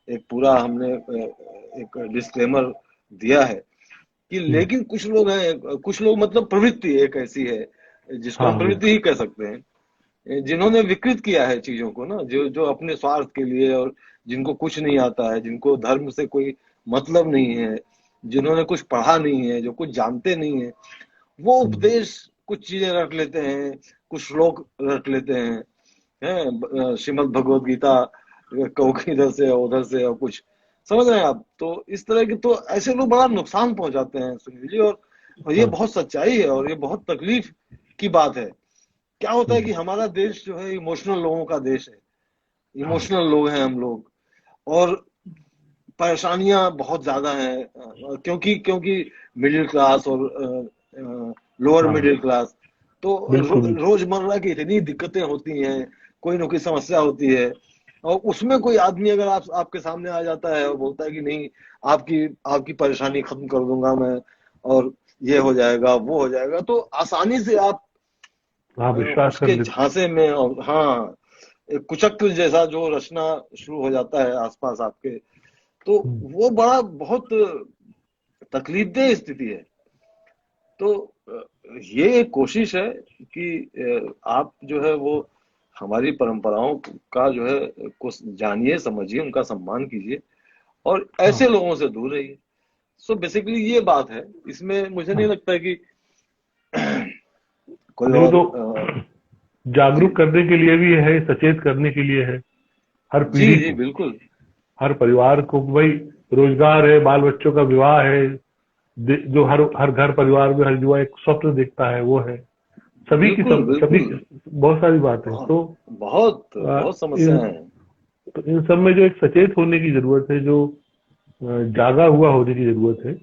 एक पूरा हमने एक डिस्क्लेमर दिया है कि
हम्म।
लेकिन कुछ लोग हैं, कुछ लोग मतलब प्रवृत्ति एक ऐसी है जिसको
हाँ।
हम प्रवृत्ति ही कह सकते हैं, जिन्होंने विकृत किया है चीजों को ना, जो जो अपने स्वार्थ के लिए, और जिनको कुछ नहीं आता है, जिनको धर्म से कोई मतलब नहीं है, जिन्होंने कुछ पढ़ा नहीं है, जो कुछ जानते नहीं है, वो
हम्म।
उपदेश कुछ चीजें रट लेते हैं, कुछ श्लोक रट लेते हैं श्रीमद् भगवद गीता कहो इधर से और उधर से, और कुछ समझ रहे हैं आप। तो इस तरह के तो ऐसे लोग बड़ा नुकसान पहुंचाते हैं सुनील जी, और ये
हाँ।
बहुत सच्चाई है, और ये बहुत तकलीफ की बात है। क्या होता है कि
हम्म।
हमारा देश जो है इमोशनल लोगों का देश है,
हाँ।
इमोशनल लोग हैं हम लोग, और परेशानियां बहुत ज्यादा हैं क्योंकि क्योंकि मिडिल क्लास और लोअर
हाँ।
मिडिल क्लास, तो
बिल्कुल बिल्कुल।
रोजमर्रा की इतनी दिक्कतें होती हैं, कोई ना कोई समस्या होती है, और उसमें कोई आदमी अगर आप आपके सामने आ जाता है और बोलता है कि नहीं, आपकी आपकी परेशानी खत्म कर दूंगा मैं, और ये हो जाएगा वो हो जाएगा, तो आसानी से आप
हाँ, विश्वास कर
उसके
लेते।
झांसे में, और हाँ, एक कुचक्र जैसा जो रचना शुरू हो जाता है आसपास आपके, तो
हम्म।
वो बड़ा बहुत तकलीफदेह स्थिति है। तो ये एक कोशिश है कि आप जो है वो हमारी परंपराओं का जो है को जानिए, समझिए, उनका सम्मान कीजिए, और
हाँ।
ऐसे लोगों से दूर रहिए। सो बेसिकली ये बात है, इसमें मुझे नहीं
हाँ।
लगता है कि कोई
नहीं, वो
और
तो
जी
जागरूक करने के लिए भी है, सचेत करने के लिए है, हर
जी
पीढ़ी
जी
को,
बिल्कुल
हर परिवार को, कि भाई रोजगार है, बाल बच्चों का विवाह है, जो हर हर घर परिवार में हर युवा एक स्वप्न देखता है, वो है सभी की
बिल्कुल
सभी,
बिल्कुल।
बहुत सारी बातें
बहुत
तो
बहुत
आ,
बहुत
इन
समस्याएं हैं।
तो इन सब में जो एक सचेत होने की जरूरत है, जो जागा हुआ होने की जरूरत है,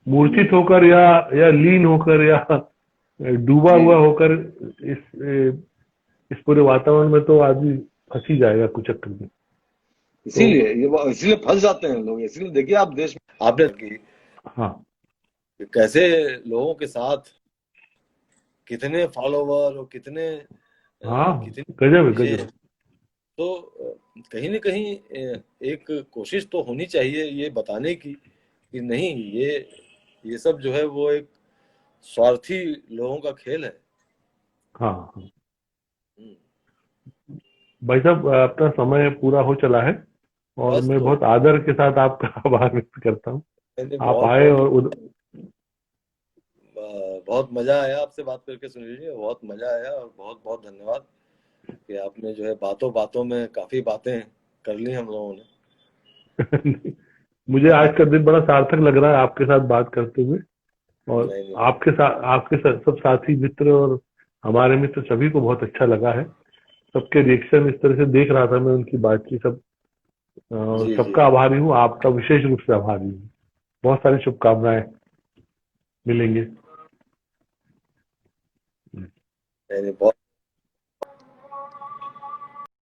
मूर्छित
हम्म,
होकर या लीन होकर या डूबा
जी
हुआ होकर इस पूरे वातावरण में तो आदमी फंस ही जाएगा कुचक्कर में। तो
इसीलिए इसीलिए फंस जाते हैं लोग। इसीलिए देखिए आप देश में आपने की
हाँ।
कैसे लोगों के साथ कितने फॉलोवर और कितने
हाँ,
कितनी
गजब है
चीजें हैं।
गजब।
तो कहीं ना कहीं एक कोशिश तो होनी चाहिए ये बताने की कि नहीं, ये सब जो है वो एक स्वार्थी लोगों का खेल है।
हाँ। हाँ।
हम्म,
भाई साहब, अपना समय पूरा हो चला है, और
बस
मैं
तो
बहुत आदर के साथ आपका आभार व्यक्त करता हूँ।
मैंने
आप
बहुत
आए
बहुत
और
बहुत मजा आया आपसे बात करके सुनील जी, बहुत मजा आया, और बहुत बहुत धन्यवाद कि आपने जो है बातों बातों में काफी बातें कर ली हम लोगों ने।
मुझे आज का दिन बड़ा सार्थक लग रहा है आपके साथ बात करते हुए, और
नहीं नहीं,
आपके सब साथी मित्र और हमारे मित्र सभी को बहुत अच्छा लगा है। सबके रिएक्शन इस तरह से देख रहा था मैं, उनकी बातचीत सब,
जी जी
सबका आभारी हूँ, आपका विशेष रूप से आभारी हूँ। बहुत सारी शुभकामनाएं, मिलेंगे।
नहीं नहीं, बहुत